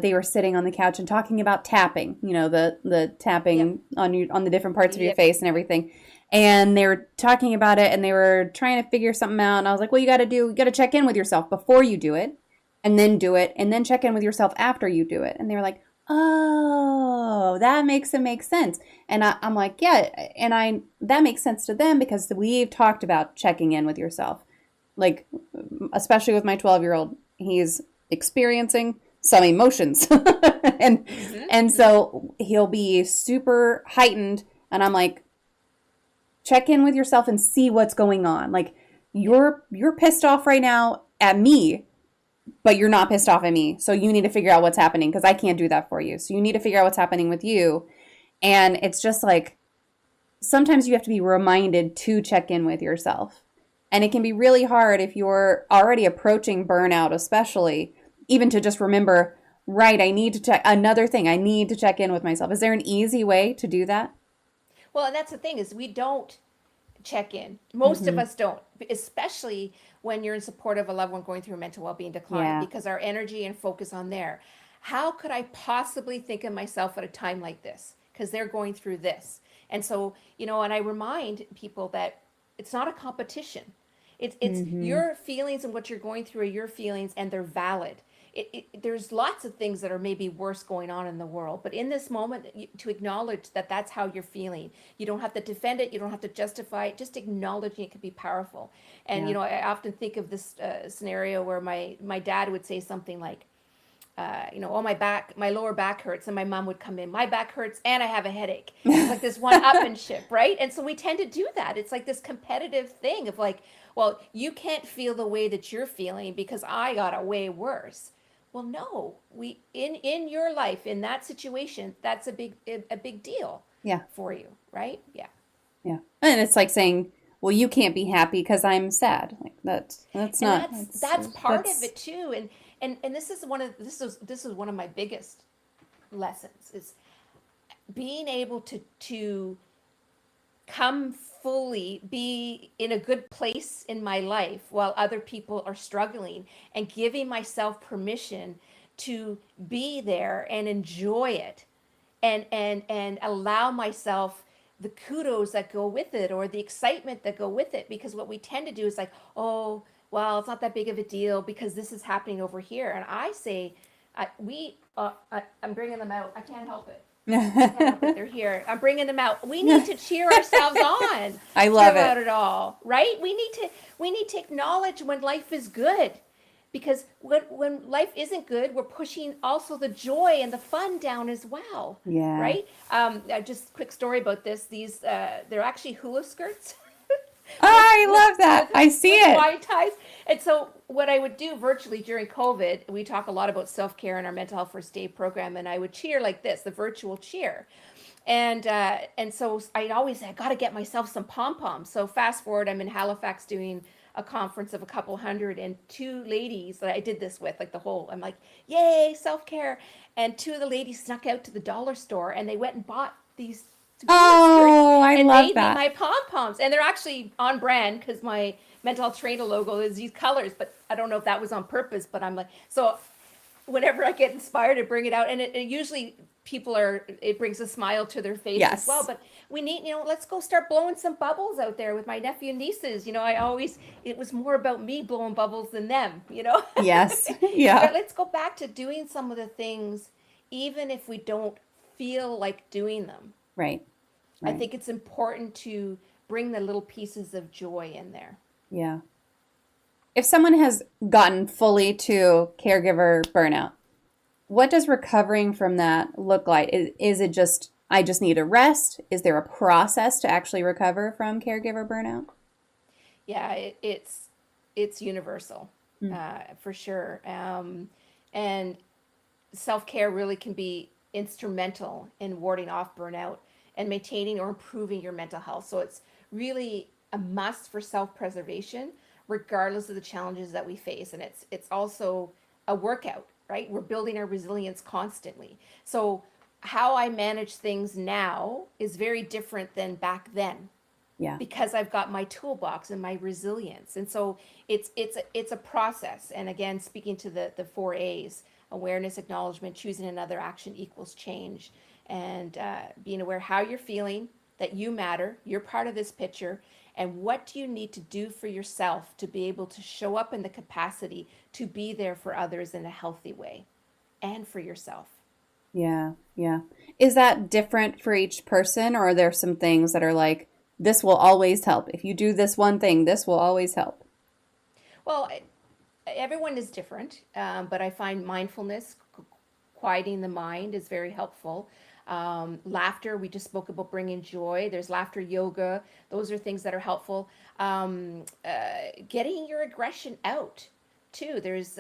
S1: they were sitting on the couch and talking about tapping. The
S2: Yep.
S1: tapping on the different parts of your
S2: Yep.
S1: face and everything. And they were talking about it, and they were trying to figure something out. And I was like, "Well, you got to check in with yourself before you do it, and then do it, and then check in with yourself after you do it." And they were like, "Oh, that makes it make sense." And I'm like, "Yeah," and that makes sense to them because we've talked about checking in with yourself, like especially with my 12-year-old. He's experiencing some emotions, and
S2: Mm-hmm.
S1: and
S2: Mm-hmm.
S1: so he'll be super heightened, and I'm like, check in with yourself and see what's going on. Like
S2: Yep.
S1: you're pissed off right now at me, but you're not pissed off at me. So you need to figure out what's happening because I can't do that for you. So you need to figure out what's happening with you. And it's just like sometimes you have to be reminded to check in with yourself. And it can be really hard if you're already approaching burnout, especially, even to just remember, right, I need to check another thing. I need to check in with myself. Is there an easy way to do that?
S2: Well, and that's the thing is we don't check in. Most of
S1: Mm-hmm.
S2: us don't, especially when you're in support of a loved one going through a mental well-being decline,
S1: Yeah.
S2: because our energy and focus on there. How could I possibly think of myself at a time like this? Because they're going through this. And so, and I remind people that it's not a competition. It's
S1: Mm-hmm.
S2: your feelings and what you're going through are your feelings and they're valid. There's lots of things that are maybe worse going on in the world, but in this moment, to acknowledge that that's how you're feeling. You don't have to defend it. You don't have to justify it. Just acknowledging it can be powerful. And
S1: Yeah.
S2: I often think of this scenario where my dad would say something like, oh, my lower back hurts, and my mom would come in, my back hurts, and I have a headache. It's like this one-upmanship, right? And so we tend to do that. It's like this competitive thing of like, well, you can't feel the way that you're feeling because I got a way worse. Well, no, we in your life in that situation, that's a big deal
S1: Yeah.
S2: for you, right? Yeah.
S1: Yeah. And it's like saying, well, you can't be happy because I'm sad. Like that's
S2: And
S1: not
S2: that's part of
S1: that's
S2: it too. And this is one of my biggest lessons is being able to come fully be in a good place in my life while other people are struggling and giving myself permission to be there and enjoy it and allow myself the kudos that go with it or the excitement that go with it, because what we tend to do is like, oh, well, it's not that big of a deal because this is happening over here. And I say, I'm bringing them out, I can't help it. I can't help it. They're here. I'm bringing them out. We need to cheer ourselves on
S1: I love
S2: throughout
S1: it.
S2: it all, right? We need to acknowledge when life is good, because when life isn't good, we're pushing also the joy and the fun down as well,
S1: Yeah.
S2: right? Just quick story about this. These they're actually hula skirts.
S1: Oh, I love that.
S2: with
S1: I see it.
S2: wine ties. And so what I would do virtually during COVID, we talk a lot about self-care in our mental health first aid program, and I would cheer like this, the virtual cheer. And so I'd always say, I got to get myself some pom poms. So fast forward, I'm in Halifax doing a conference of a couple hundred, and two ladies that I did this with, like the whole, I'm like, yay, self care. And two of the ladies snuck out to the dollar store and they went and bought these t-shirts
S1: Oh, I
S2: and
S1: love
S2: made me
S1: that.
S2: my pom poms. And they're actually on brand because my mental health trainer logo is these colors, but I don't know if that was on purpose, but I'm like, so whenever I get inspired to bring it out, and it usually people are, it brings a smile to their face as well.
S1: Yes.
S2: But we need, let's go start blowing some bubbles out there with my nephew and nieces. I always, it was more about me blowing bubbles than them.
S1: Yes.
S2: But
S1: Yeah.
S2: let's go back to doing some of the things, even if we don't feel like doing them.
S1: Right.
S2: I
S1: Right.
S2: think it's important to bring the little pieces of joy in there.
S1: Yeah. If someone has gotten fully to caregiver burnout, what does recovering from that look like? Is it just, I just need a rest? Is there a process to actually recover from caregiver burnout?
S2: Yeah, it's universal,
S1: Mm.
S2: for sure. And self care really can be instrumental in warding off burnout and maintaining or improving your mental health. So it's really a must for self preservation, regardless of the challenges that we face. And it's also a workout, right? We're building our resilience constantly. So how I manage things now is very different than back then
S1: Yeah.
S2: because I've got my toolbox and my resilience. And so it's a process. And again, speaking to the 4 A's: awareness, acknowledgement, choosing another action equals change, and being aware how you're feeling, that you matter, you're part of this picture, and what do you need to do for yourself to be able to show up in the capacity to be there for others in a healthy way and for yourself.
S1: Yeah. Yeah. Is that different for each person, or are there some things that are like, this will always help? If you do this one thing, this will always help.
S2: Well, everyone is different, but I find mindfulness, quieting the mind, is very helpful. Laughter, we just spoke about bringing joy. There's laughter yoga. Those are things that are helpful. Getting your aggression out, too. There's,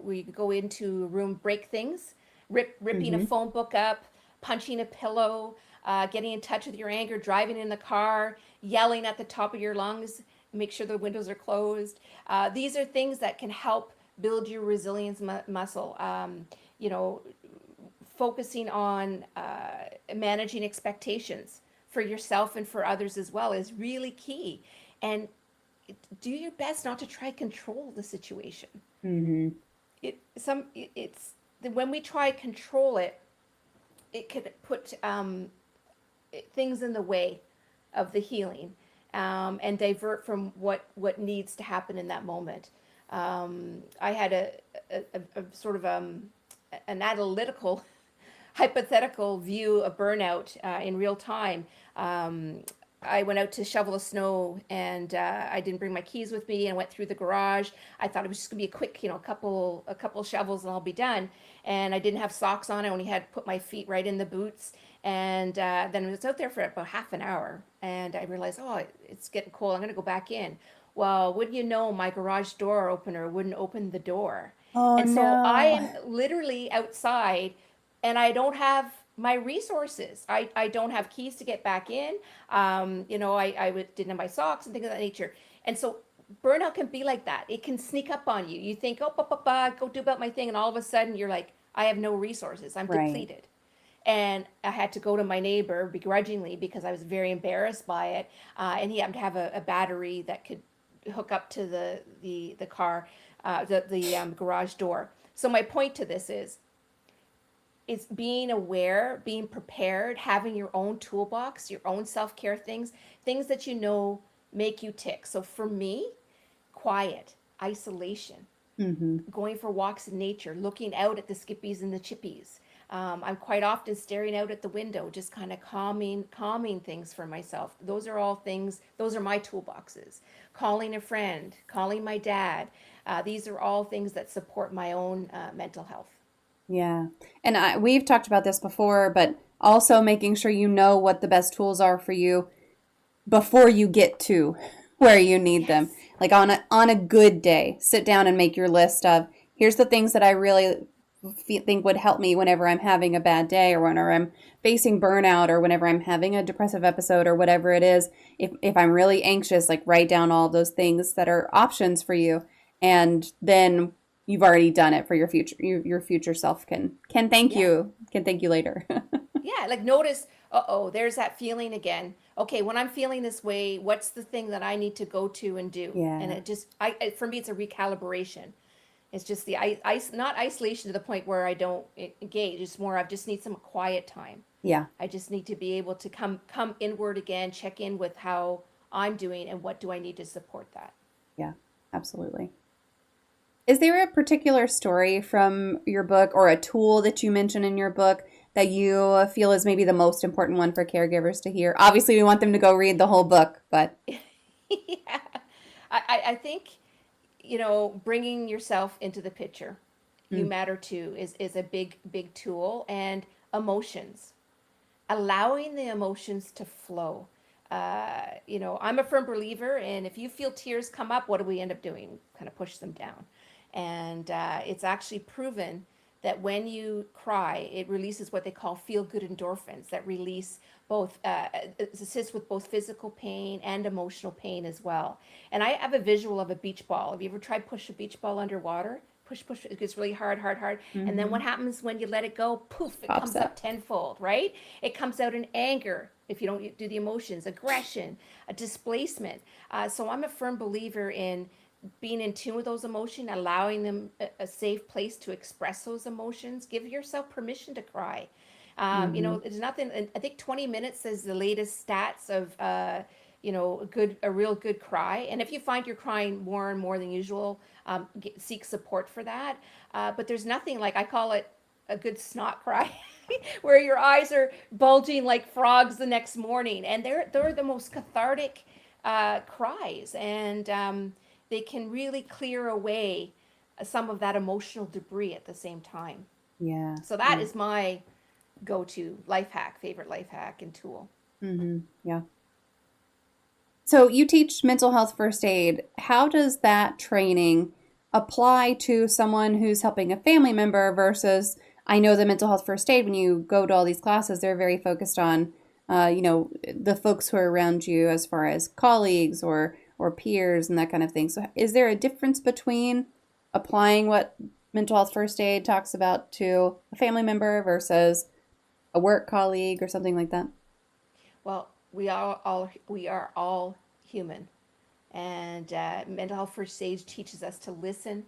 S2: we go into a room, break things, ripping a
S1: Hmm.
S2: phone book up, punching a pillow, getting in touch with your anger, driving in the car, yelling at the top of your lungs, make sure the windows are closed. These are things that can help build your resilience muscle. You know, Focusing on managing expectations for yourself and for others as well is really key. And do your best not to try to control the situation.
S1: Hmm.
S2: It's when we try to control it, it could put things in the way of the healing, and divert from what needs to happen in that moment. I had a sort of an analytical hypothetical view of burnout in real time. I went out to shovel the snow, and I didn't bring my keys with me, and went through the garage. I thought it was just gonna be a quick, a couple shovels and I'll be done. And I didn't have socks on. I only had put my feet right in the boots. And then I was out there for about half an hour, and I realized, oh, it's getting cold. I'm gonna go back in. Well, wouldn't you know, my garage door opener wouldn't open the door.
S1: Oh
S2: And so I
S1: no.
S2: am literally outside, and I don't have my resources. I don't have keys to get back in. Didn't have my socks and things of that nature. And so burnout can be like that. It can sneak up on you. You think, oh, go do about my thing. And all of a sudden you're like, I have no resources. I'm
S1: Right.
S2: depleted. And I had to go to my neighbor begrudgingly because I was very embarrassed by it. And he happened to have a battery that could hook up to the car, the garage door. So my point to this is being aware, being prepared, having your own toolbox, your own self-care things that make you tick. So for me, quiet, isolation,
S1: Hmm.
S2: going for walks in nature, looking out at the skippies and the chippies. I'm quite often staring out at the window, just kind of calming things for myself. Those are all things, those are my toolboxes. Calling a friend, calling my dad. These are all things that support my own mental health.
S1: Yeah. And we've talked about this before, but also making sure you know what the best tools are for you before you get to where you need them.
S2: Yes.
S1: Like on a good day, sit down and make your list of here's the things that I really think would help me whenever I'm having a bad day or whenever I'm facing burnout or whenever I'm having a depressive episode or whatever it is. If I'm really anxious, like write down all those things that are options for you, and then you've already done it for your future. Your future self
S2: Yeah.
S1: can thank you later.
S2: Yeah, like notice, uh-oh, there's that feeling again. Okay, when I'm feeling this way, what's the thing that I need to go to and do? And
S1: Yeah,
S2: it just, for me, it's a recalibration. It's just the not isolation to the point where I don't engage. It's more I just need some quiet time.
S1: yeah,
S2: I just need to be able to come inward again, check in with how I'm doing and what do I need to support that.
S1: yeah, absolutely. Is there a particular story from your book or a tool that you mention in your book that you feel is maybe the most important one for caregivers to hear? Obviously, we want them to go read the whole book, but
S2: Yeah, I think bringing yourself into the picture, you
S1: mm,
S2: matter too, is a big tool, and emotions, allowing the emotions to flow. I'm a firm believer, and if you feel tears come up, what do we end up doing? Kind of push them down. And it's actually proven that when you cry, it releases what they call feel good endorphins that release both, assist with both physical pain and emotional pain as well. And I have a visual of a beach ball. Have you ever tried push a beach ball underwater? Push, push, it gets really hard, hard, hard. And then what
S1: hmm,
S2: happens when you let it go? Poof, it
S1: pops
S2: comes up
S1: up.
S2: tenfold, right? It comes out in anger if you don't do the emotions, aggression, a displacement. So I'm a firm believer in being in tune with those emotions, allowing them a safe place to express those emotions. Give yourself permission to cry.
S1: Hmm.
S2: It's nothing. I think 20 minutes is the latest stats of, a real good cry. And if you find you're crying more and more than usual, seek support for that. But there's nothing like, I call it a good snot cry, where your eyes are bulging like frogs the next morning, and they're the most cathartic cries, and they can really clear away some of that emotional debris at the same time.
S1: Yeah,
S2: So that
S1: yeah.
S2: is my go-to life hack, favorite life hack and tool.
S1: Yeah. So you teach mental health first aid. How does that training apply to someone who's helping a family member versus I know the mental health first aid when you go to all these classes, they're very focused on the folks who are around you as far as colleagues or peers and that kind of thing. So is there a difference between applying what mental health first aid talks about to a family member versus a work colleague or something like that?
S2: Well, we are all human, and mental health first aid teaches us to listen,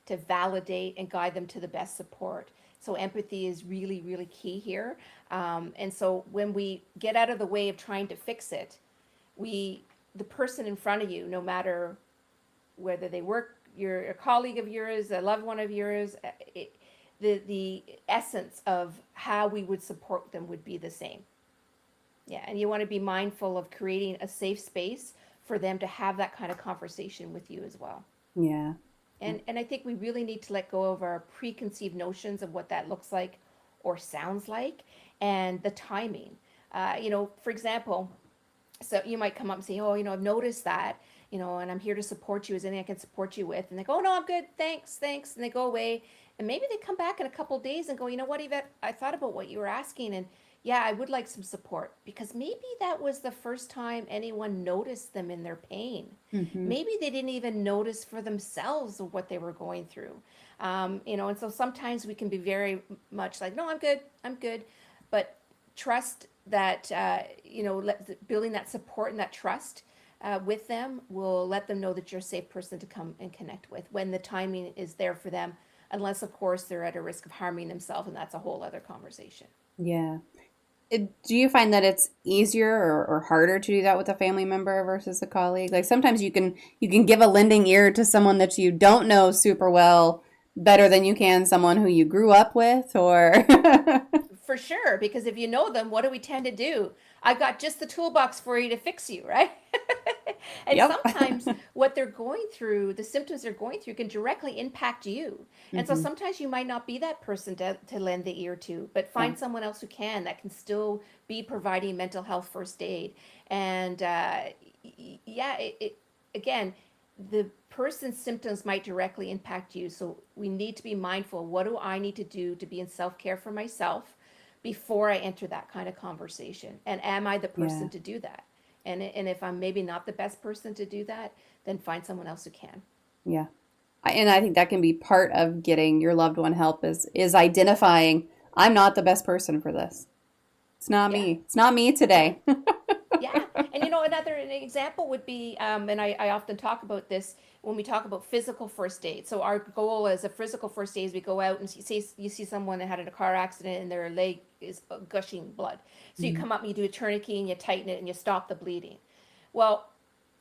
S2: to validate, and guide them to the best support. So empathy is really, really key here. And so when we get out of the way of trying to fix it, we the person in front of you, no matter whether they work, you're a colleague of yours, a loved one of yours, the essence of how we would support them would be the same. Yeah, and you want to be mindful of creating a safe space for them to have that kind of conversation with you as well.
S1: Yeah.
S2: And I think we really need to let go of our preconceived notions of what that looks like or sounds like, and the timing. For example, so you might come up and say, "Oh, I've noticed that, and I'm here to support you. Is there anything I can support you with?" And they go, "Oh, no, I'm good. Thanks, thanks." And they go away, and maybe they come back in a couple of days and go, "You know what, Yvette? I thought about what you were asking, and yeah, I would like some support because maybe that was the first time anyone noticed them in their pain.
S1: Hmm.
S2: Maybe they didn't even notice for themselves what they were going through. And so sometimes we can be very much like, no, I'm good, I'm good. But trust that, building that support and that trust with them will let them know that you're a safe person to come and connect with when the timing is there for them, unless, of course, they're at a risk of harming themselves, and that's a whole other conversation.
S1: Yeah. Do you find that it's easier or harder to do that with a family member versus a colleague? Like sometimes you can give a lending ear to someone that you don't know super well better than you can someone who you grew up with or
S2: For sure, because if you know them, what do we tend to do? I've got just the toolbox for you to fix you, right? And
S1: Yep.
S2: sometimes what they're going through, the symptoms they're going through, can directly impact you. And so
S1: Hmm.
S2: sometimes you might not be that person to lend the ear to, but
S1: Yeah.
S2: find someone else who can, that can still be providing mental health first aid. And Yeah, again, the person's symptoms might directly impact you. So we need to be mindful. What do I need to do to be in self care for myself before I enter that kind of conversation? And am I the
S1: Yeah.
S2: person to do that? And if I'm maybe not the best person to do that, then find someone else who can.
S1: Yeah. And I think that can be part of getting your loved one help is identifying I'm not the best person for this. It's not
S2: Yeah.
S1: me. It's not me
S2: Yeah.
S1: today.
S2: Yeah, and you know, another an example would be, and I often talk about this when we talk about physical first aid. So our goal as a physical first aid is we go out and you see someone that had a car accident and their leg is gushing blood. So you
S1: Mhm.
S2: come up and you do a tourniquet and you tighten it and you stop the bleeding. Well,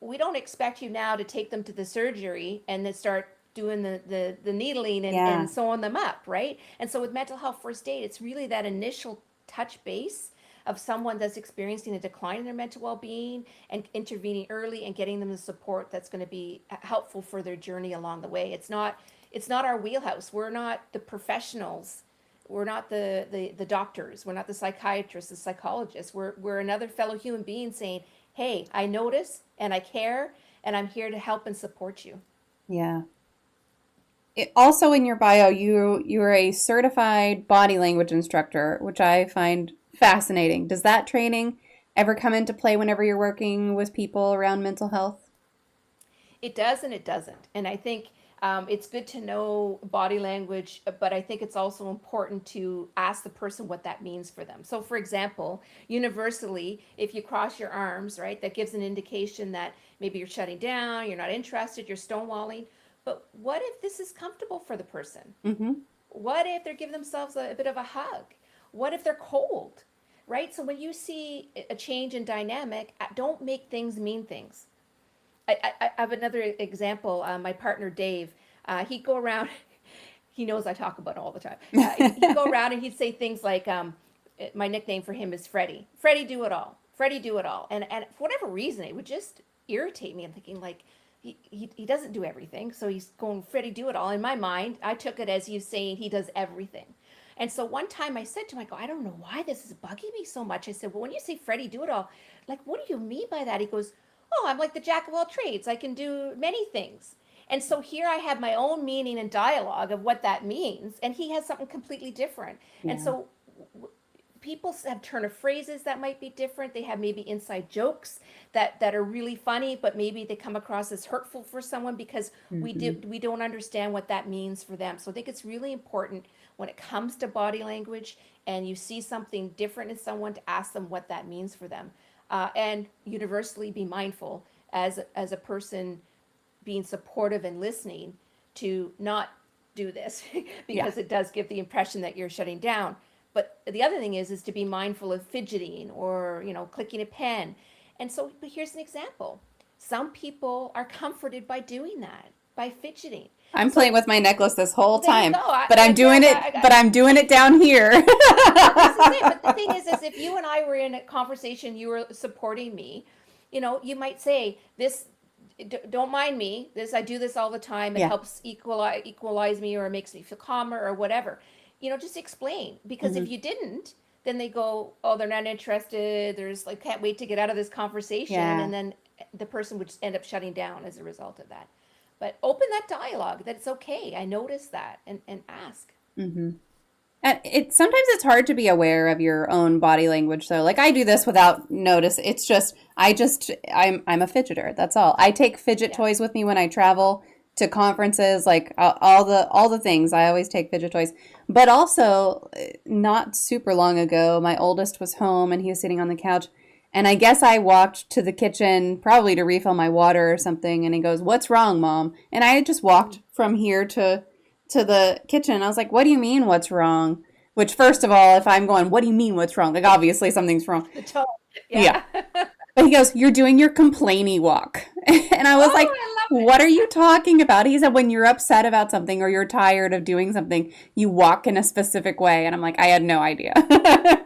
S2: we don't expect you now to take them to the surgery and then start doing the needling
S1: Yeah.
S2: and sewing them up, right? And so with mental health first aid, it's really that initial touch base of someone that's experiencing a decline in their mental well-being and intervening early and getting them the support that's going to be helpful for their journey along the way. It's not our wheelhouse. We're not the professionals. We're not the doctors. We're not the psychiatrists, the psychologists. We're another fellow human being saying, hey, I notice and I care and I'm here to help and support you.
S1: Yeah. Also in your bio, you're a certified body language instructor, which I find fascinating. Does that training ever come into play whenever you're working with people around mental health?
S2: It does and it doesn't. And I think it's good to know body language, but I think it's also important to ask the person what that means for them. So, for example, universally, if you cross your arms, right, that gives an indication that maybe you're shutting down, you're not interested, you're stonewalling. But what if this is comfortable for the person?
S1: Mm-hmm.
S2: What if they're giving themselves a bit of a hug? What if they're cold? Right? So when you see a change in dynamic, don't make things mean things. I have another example. My partner Dave, he'd go around. He knows I talk about it all the time. He'd go around and he'd say things like, "My nickname for him is Freddie. Freddie, do it all. Freddie, do it all." And for whatever reason, it would just irritate me. I'm thinking like, he doesn't do everything, so he's going Freddie, do it all. In my mind, I took it as he's saying he does everything. And so one time I said to him, I go, I don't know why this is bugging me so much. I said, well, when you say Freddie, do it all, like, what do you mean by that? He goes, oh, I'm like the jack of all trades. I can do many things. And so here I have my own meaning and dialogue of what that means, and he has something completely different. And
S1: Yeah.
S2: so people have turn of phrases that might be different. They have maybe inside jokes that are really funny, but maybe they come across as hurtful for someone because
S1: Mm-hmm.
S2: we don't understand what that means for them. So I think it's really important when it comes to body language and you see something different in someone to ask them what that means for them, and universally be mindful as a person being supportive and listening to not do this
S1: Yeah.
S2: because it does give the impression that you're shutting down. But the other thing is to be mindful of fidgeting or clicking a pen. And so, but here's an example. Some people are comforted by doing that, by fidgeting.
S1: I'm playing
S2: So,
S1: with my necklace this whole
S2: well, there you go.
S1: time, but I'm doing it, but I'm doing it down here.
S2: well, this is it. But the thing is if you and I were in a conversation, you were supporting me, you might say this. Don't mind me. This I do this all the time. It
S1: Yeah.
S2: helps equalize me, or it makes me feel calmer, or whatever. Just explain, because
S1: Hmm.
S2: if you didn't, then they go, oh, they're not interested. There's like, can't wait to get out of this conversation,
S1: Yeah.
S2: and then the person would just end up shutting down as a result of that. But open that dialogue that it's okay. I noticed that, and ask.
S1: Hmm. And sometimes it's hard to be aware of your own body language. So like I do this without notice. It's just I'm a fidgeter. That's all. I take fidget
S2: Yeah.
S1: toys with me when I travel to conferences, like all the things. I always take fidget toys. But also not super long ago, my oldest was home and he was sitting on the couch. And I guess I walked to the kitchen probably to refill my water or something, and he goes, "What's wrong, Mom?" And I had just walked from here to the kitchen. I was like, "What do you mean, what's wrong?" Which, first of all, if I'm going, "What do you mean, what's wrong?" Like, obviously something's wrong.
S2: The tone.
S1: Yeah.
S2: Yeah.
S1: But he goes, "You're doing your complainy walk." And I was
S2: Oh,
S1: like,
S2: I love
S1: "What are you talking about?" He said, "When you're upset about something or you're tired of doing something, you walk in a specific way." And I'm like, I had no idea.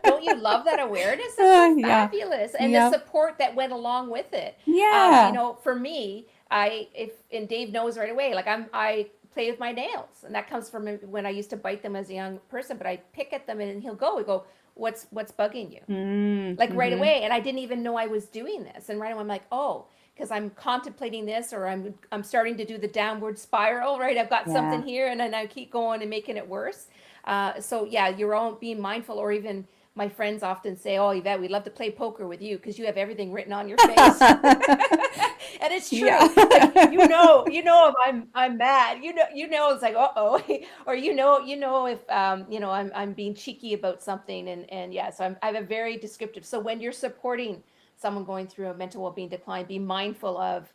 S2: Don't you love that awareness? That's so
S1: Yeah.
S2: fabulous, and the
S1: Yeah.
S2: support that went along with it.
S1: Yeah.
S2: For me, I if and Dave knows right away. Like I play with my nails, and that comes from when I used to bite them as a young person. But I pick at them, and he'll go, what's bugging you? Like right
S1: Mm-hmm.
S2: away, and I didn't even know I was doing this. And right away, I'm like, oh, because I'm contemplating this, or I'm starting to do the downward spiral, right? I've got
S1: Yeah.
S2: something here, and then I keep going and making it worse. So yeah, you're all being mindful, or even my friends often say, "Oh, Yvette, we'd love to play poker with you because you have everything written on your face." And it's
S1: Yeah.
S2: true. Like if I'm mad. It's like uh-oh, or if I'm being cheeky about something, and yeah, so I have a very descriptive. So when you're supporting someone going through a mental well-being decline, be mindful of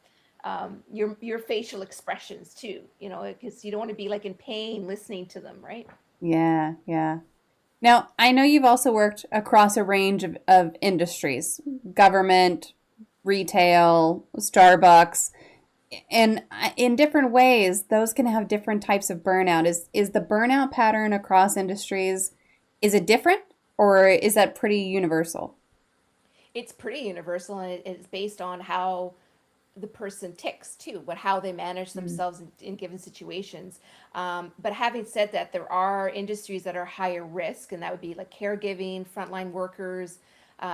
S2: your facial expressions too. Because you don't want to be like in pain listening to them, right?
S1: Yeah, yeah. Now, I know you've also worked across a range of industries, government, retail, Starbucks, and in different ways, those can have different types of burnout. Is the burnout pattern across industries, is it different or is that pretty universal?
S2: It's pretty universal, and it's based on how the person ticks too, what how they manage
S1: Mm.
S2: themselves in given situations. But having said that, there are industries that are higher risk, and that would be like caregiving, frontline workers.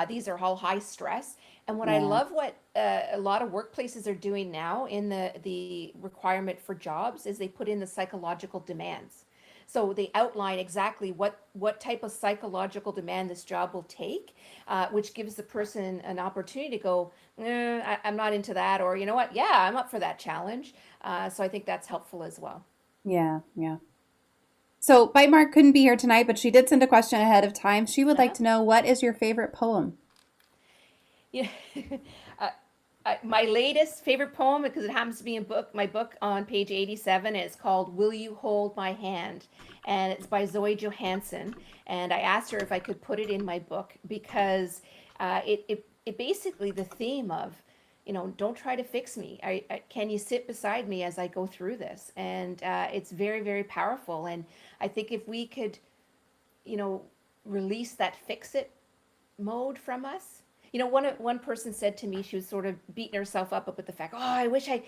S2: These are all high stress. And what I
S1: Yeah,
S2: love, what a lot of workplaces are doing now in the requirement for jobs, is they put in the psychological demands. So they outline exactly what type of psychological demand this job will take, which gives the person an opportunity to go, I'm not into that, or you know what, yeah, I'm up for that challenge. So I think that's helpful as well.
S1: yeah, yeah. So, Bite Mark couldn't be here tonight, but she did send a question ahead of time. She would like
S2: Uh-huh.
S1: to know, what is your favorite poem?
S2: Yeah. uh, my latest favorite poem, because it happens to be in my book on page 87, is called "Will You Hold My Hand," and it's by Zoe Johansson. And I asked her if I could put it in my book because it basically, the theme of, don't try to fix me. Can you sit beside me as I go through this? And it's very, very powerful. And I think if we could, you know, release that fix it mode from us. One person said to me, she was sort of beating herself up with the fact, oh, I wish I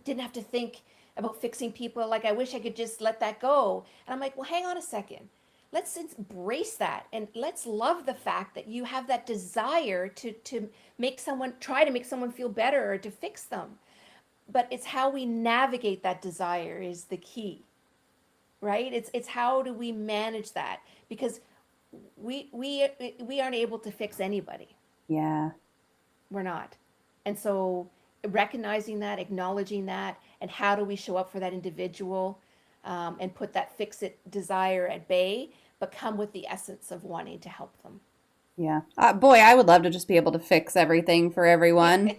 S2: didn't have to think about fixing people. Like, I wish I could just let that go. And I'm like, well, hang on a second. Let's embrace that, and let's love the fact that you have that desire to try to make someone feel better or to fix them. But it's how we navigate that desire is the key, right? It's how do we manage that, because we aren't able to fix anybody.
S1: Yeah.
S2: We're not. And so recognizing that, acknowledging that, and how do we show up for that individual, and put that fix it desire at bay, but come with the essence of wanting to help them.
S1: Yeah. Boy, I would love to just be able to fix everything for everyone.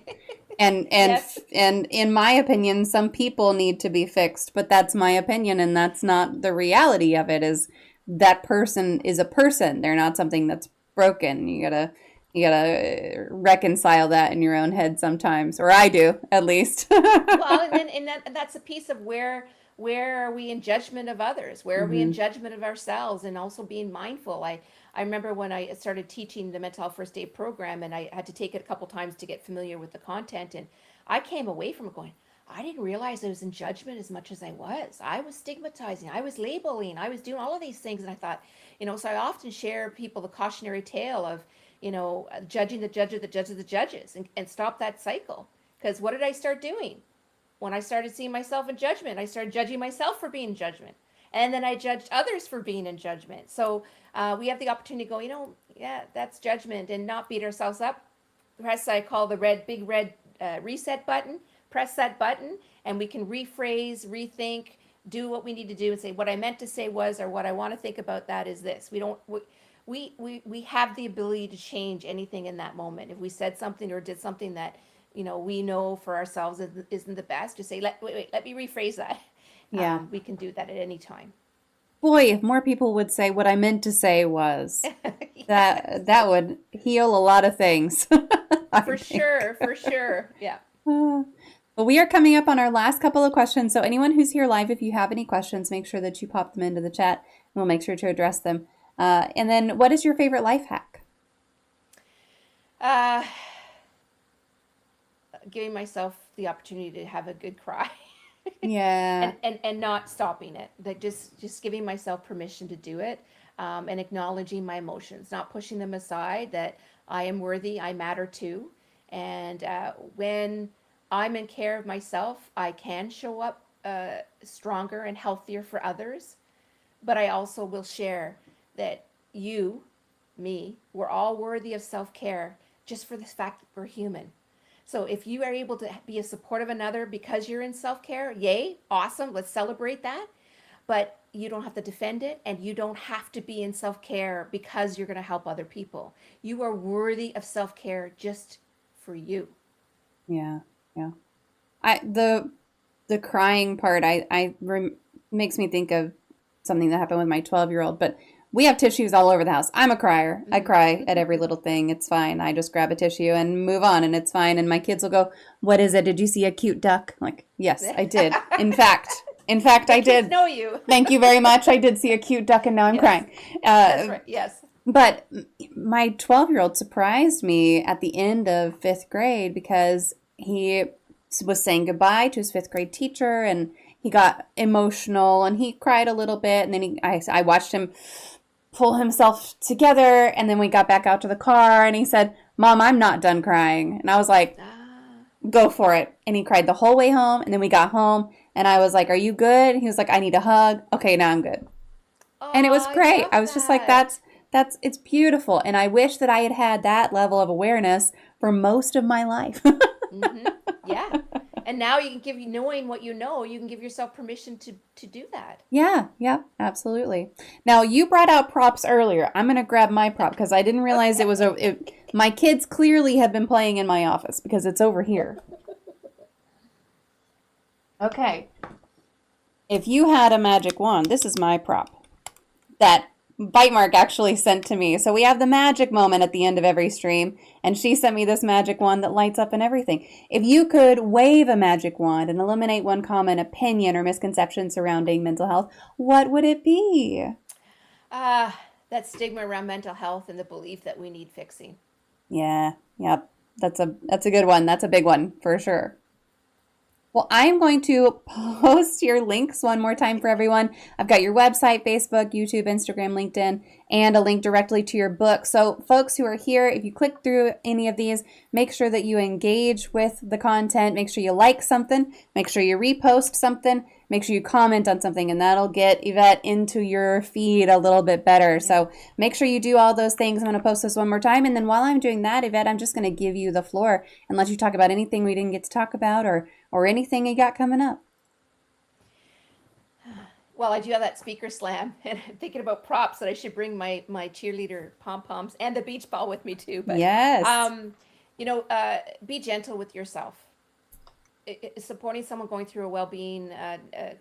S2: Yes.
S1: And in my opinion, some people need to be fixed, but that's my opinion, and that's not the reality of it. Is that person is a person. They're not something that's broken. You gotta reconcile that in your own head sometimes, or I do at least.
S2: Well, and that's a piece of where are we in judgment of others? Where are we in
S1: Hmm.
S2: judgment of ourselves? And also being mindful. I remember when I started teaching the mental health first aid program, and I had to take it a couple times to get familiar with the content, and I came away from it going, I didn't realize I was in judgment as much as I was. I was stigmatizing, I was labeling, I was doing all of these things, and I thought, so I often share people the cautionary tale of, judging the judge of the judge of the judges, and stop that cycle. Because what did I start doing? When I started seeing myself in judgment, I started judging myself for being in judgment. And then I judged others for being in judgment. So we have the opportunity to go, yeah, that's judgment, and not beat ourselves up. Press, I call the big red reset button. Press that button, and we can rephrase, rethink, do what we need to do, and say what I meant to say was, or what I want to think about that is this. We don't. We have the ability to change anything in that moment. If we said something or did something that we know for ourselves isn't the best, to say, let me rephrase that.
S1: Yeah.
S2: We can do that at any time.
S1: Boy, if more people would say what I meant to say was,
S2: Yes,
S1: that would heal a lot of things, I
S2: for
S1: think.
S2: sure, for sure. Yeah.
S1: Uh, Well, we are coming up on our last couple of questions. So, anyone who's here live, if you have any questions, make sure that you pop them into the chat, and we'll make sure to address them. And then, what is your favorite life hack?
S2: Uh, Giving myself the opportunity to have a good cry.
S1: Yeah,
S2: And not stopping it, like just giving myself permission to do it, and acknowledging my emotions, not pushing them aside, that I am worthy, I matter too. And when I'm in care of myself, I can show up stronger and healthier for others. But I also will share that you, me, we're all worthy of self care just for the fact that we're human. So if you are able to be a support of another because you're in self care, yay, awesome, let's celebrate that. But you don't have to defend it, and you don't have to be in self care because you're going to help other people. You are worthy of self care just for you.
S1: Yeah. Yeah. The crying part makes me think of something that happened with my 12-year-old, but we have tissues all over the house. I'm a crier. I cry at every little thing. It's fine. I just grab a tissue and move on, and it's fine. And my kids will go, "What is it? Did you see a cute duck?" I'm like, "Yes, I did. In fact,
S2: The
S1: I
S2: kids
S1: did.
S2: know you.
S1: Thank you very much. I did see a cute duck, and now I'm
S2: Yes,
S1: crying."
S2: that's right. Yes.
S1: But my 12-year-old surprised me at the end of fifth grade because he was saying goodbye to his fifth grade teacher, and he got emotional and he cried a little bit. And then I watched him pull himself together. And then we got back out to the car and he said, "Mom, I'm not done crying." And I was like,
S2: Ah,
S1: "Go for it." And he cried the whole way home. And then we got home and I was like, "Are you good?" And he was like, "I need a hug." Okay, now I'm good. And it was
S2: oh, I
S1: great.
S2: love
S1: I was just like,
S2: that.
S1: it's beautiful. And I wish that I had had that level of awareness for most of my life.
S2: Mm-hmm. Yeah. And now you can give you knowing what you know, you can give yourself permission to do that.
S1: Yeah, yeah, absolutely. Now, you brought out props earlier. I'm going to grab my prop because I didn't realize it was
S2: Okay.
S1: my kids clearly have been playing in my office because it's over here. Okay. If you had a magic wand, this is my prop that Bite Mark actually sent to me. So we have the magic moment at the end of every stream, and she sent me this magic wand that lights up and everything. If you could wave a magic wand and eliminate one common opinion or misconception surrounding mental health, what would it be?
S2: That stigma around mental health and the belief that we need fixing.
S1: Yeah, yep. That's a good one. That's a big one for sure. Well, I'm going to post your links one more time for everyone. I've got your website, Facebook, YouTube, Instagram, LinkedIn, and a link directly to your book. So, folks who are here, if you click through any of these, make sure that you engage with the content. Make sure you like something. Make sure you repost something. Make sure you comment on something, and that'll get Yvette into your feed a little bit better.
S2: Yeah.
S1: So, make sure you do all those things. I'm going to post this one more time. And then while I'm doing that, Yvette, I'm just going to give you the floor and let you talk about anything we didn't get to talk about or anything you got coming up.
S2: Well, I do have that speaker slam, and I'm thinking about props that I should bring my cheerleader pom poms and the beach ball with me too. But
S1: Yes.
S2: um, be gentle with yourself. Supporting someone going through a well-being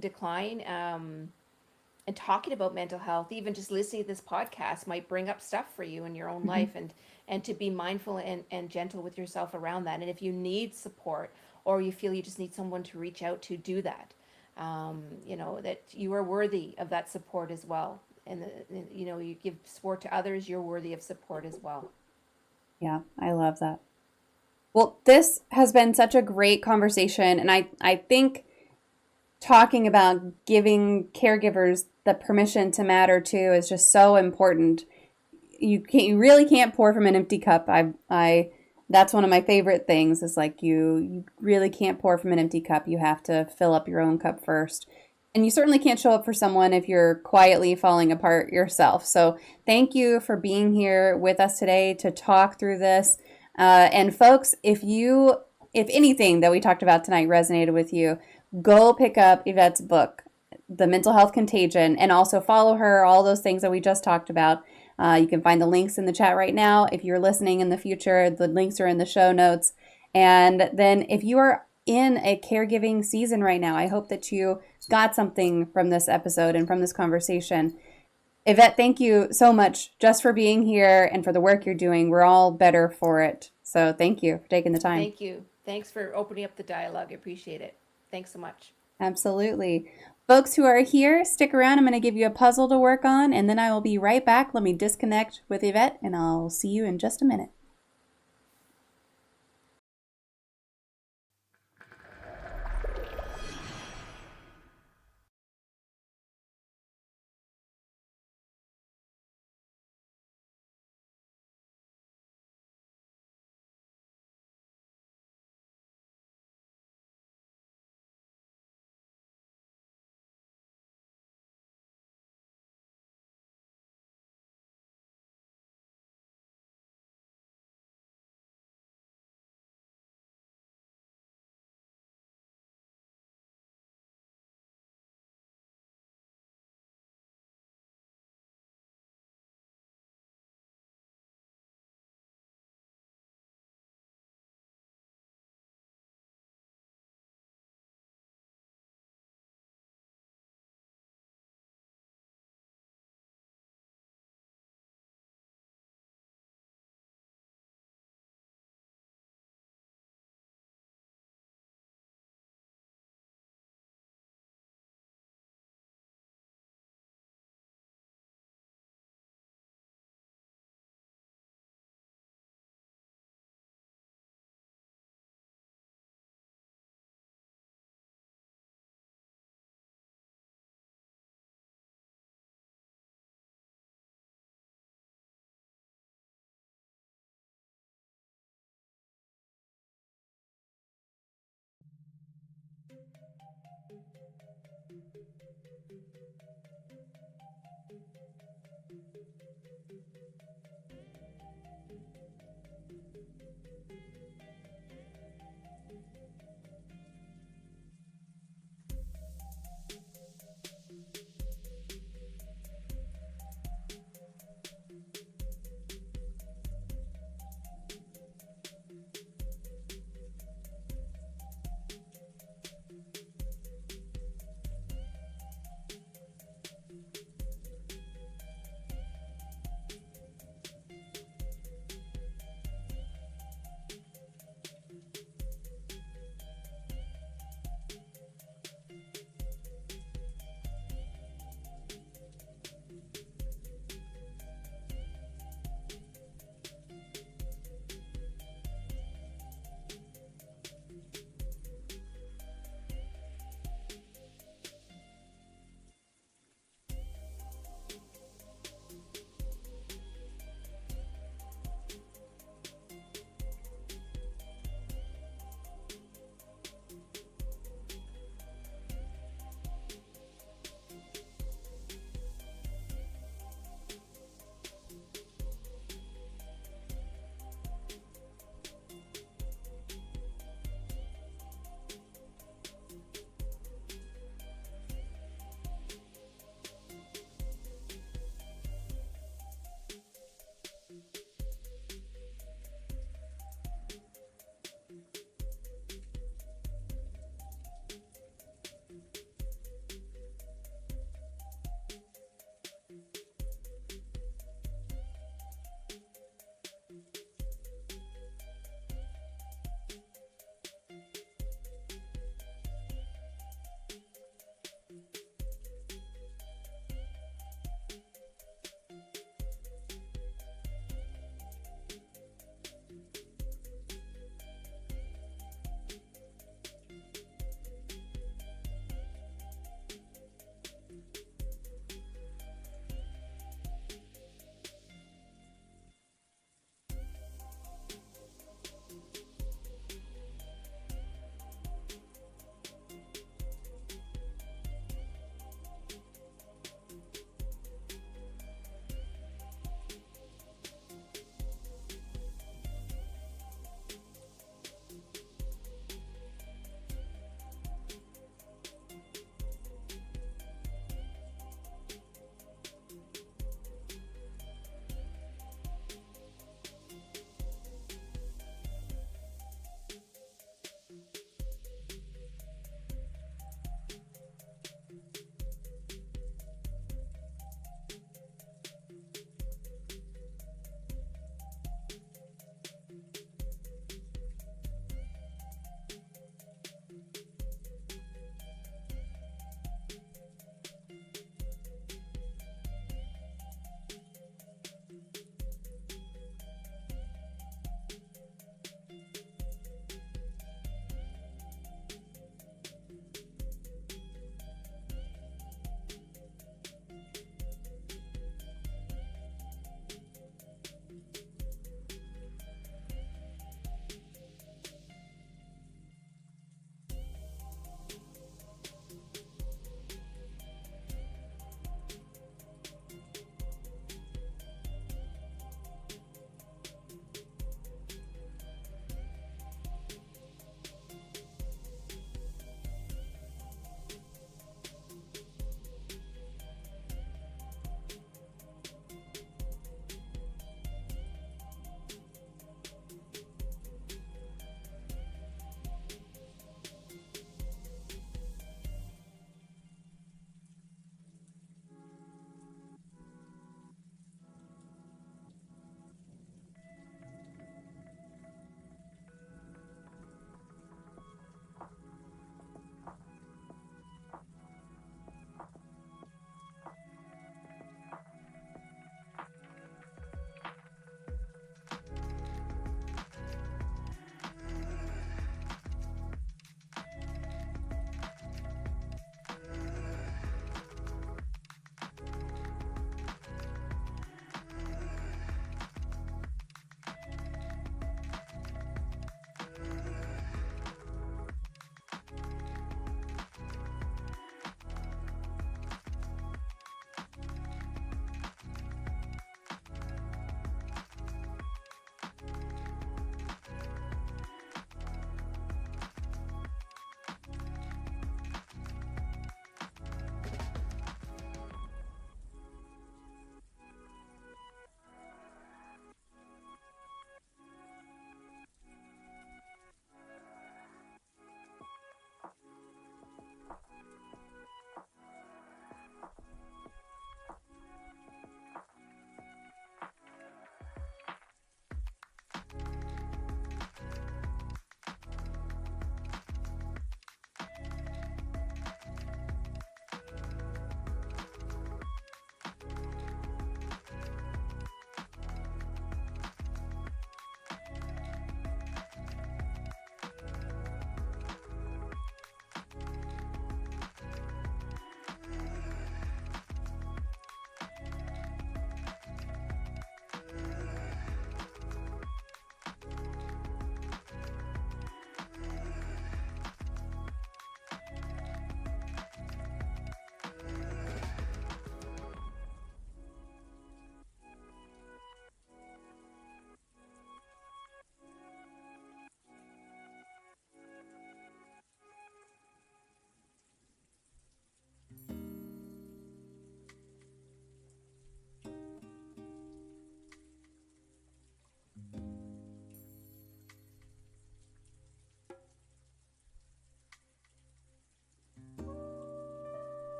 S2: decline, and talking about mental health, even just listening to this podcast might bring up stuff for you in your own
S1: Mm-hmm.
S2: life, and to be mindful and gentle with yourself around that. And if you need support, or you feel you just need someone to reach out to, do that. That you are worthy of that support as well. And you give support to others, you're worthy of support as well.
S1: Yeah, I love that. Well, this has been such a great conversation, and I think talking about giving caregivers the permission to matter too is just so important. You really can't pour from an empty cup. I that's one of my favorite things is like you really can't pour from an empty cup. You have to fill up your own cup first. And you certainly can't show up for someone if you're quietly falling apart yourself. So, thank you for being here with us today to talk through this. And folks, if anything that we talked about tonight resonated with you, go pick up Yvette's book, The Mental Health Contagion, and also follow her, all those things that we just talked about. You can find the links in the chat right now. If you're listening in the future, the links are in the show notes. And then if you are in a caregiving season right now, I hope that you got something from this episode and from this conversation. Yvette, thank you so much just for being here and for the work you're doing. We're all better for it. So thank you for taking the time.
S2: Thank you. Thanks for opening up the dialogue. I appreciate it. Thanks so much.
S1: Absolutely. Folks who are here, stick around. I'm going to give you a puzzle to work on, and then I will be right back. Let me disconnect with Yvette, and I'll see you in just a minute.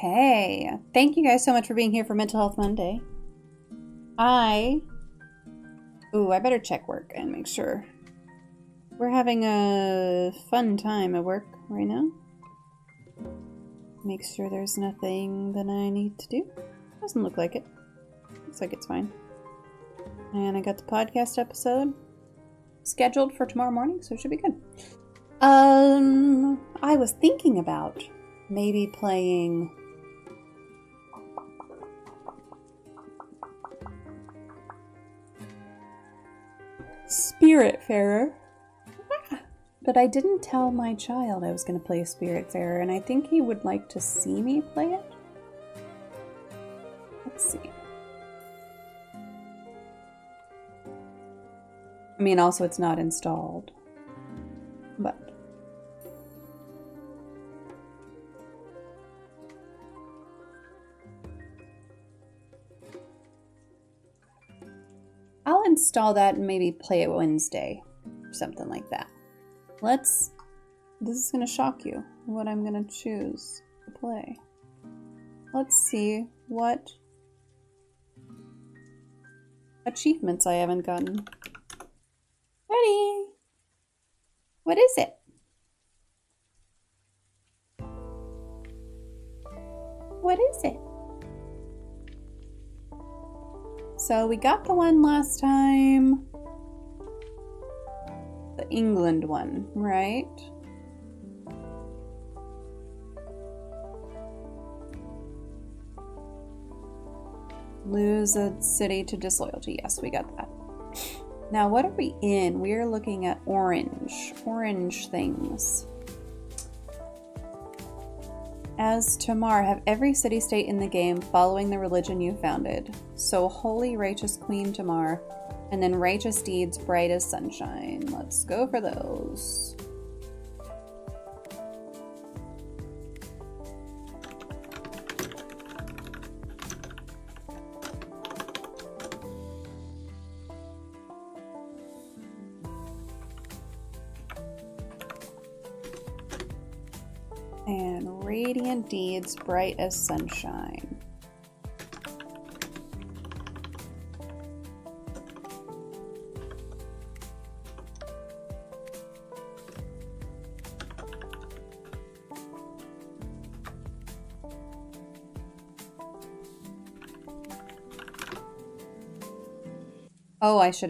S1: Okay. Thank you guys so much for being here for Mental Health Monday. I better check work and make sure. We're having a fun time at work right now. Make sure there's nothing that I need to do. Doesn't look like it. Looks like it's fine. And I got the podcast episode scheduled for tomorrow morning, so it should be good. I was thinking about maybe playing Spiritfarer. But I didn't tell my child I was going to play Spiritfarer, and I think he would like to see me play it. Let's see. I mean, also it's not installed, but I'll install that and maybe play it Wednesday or something like that. This is going to shock you, what I'm going to choose to play. Let's see what achievements I haven't gotten. Ready? What is it? What is it? So we got the one last time. The England one, right? Lose a city to disloyalty. Yes, we got that. Now, what are we in? We're looking at orange things. As Tamar, have every city-state in the game following the religion you founded. So holy, righteous Queen Tamar, and then righteous deeds bright as sunshine. Let's go for those. And radiant deeds bright as sunshine. Oh, I should have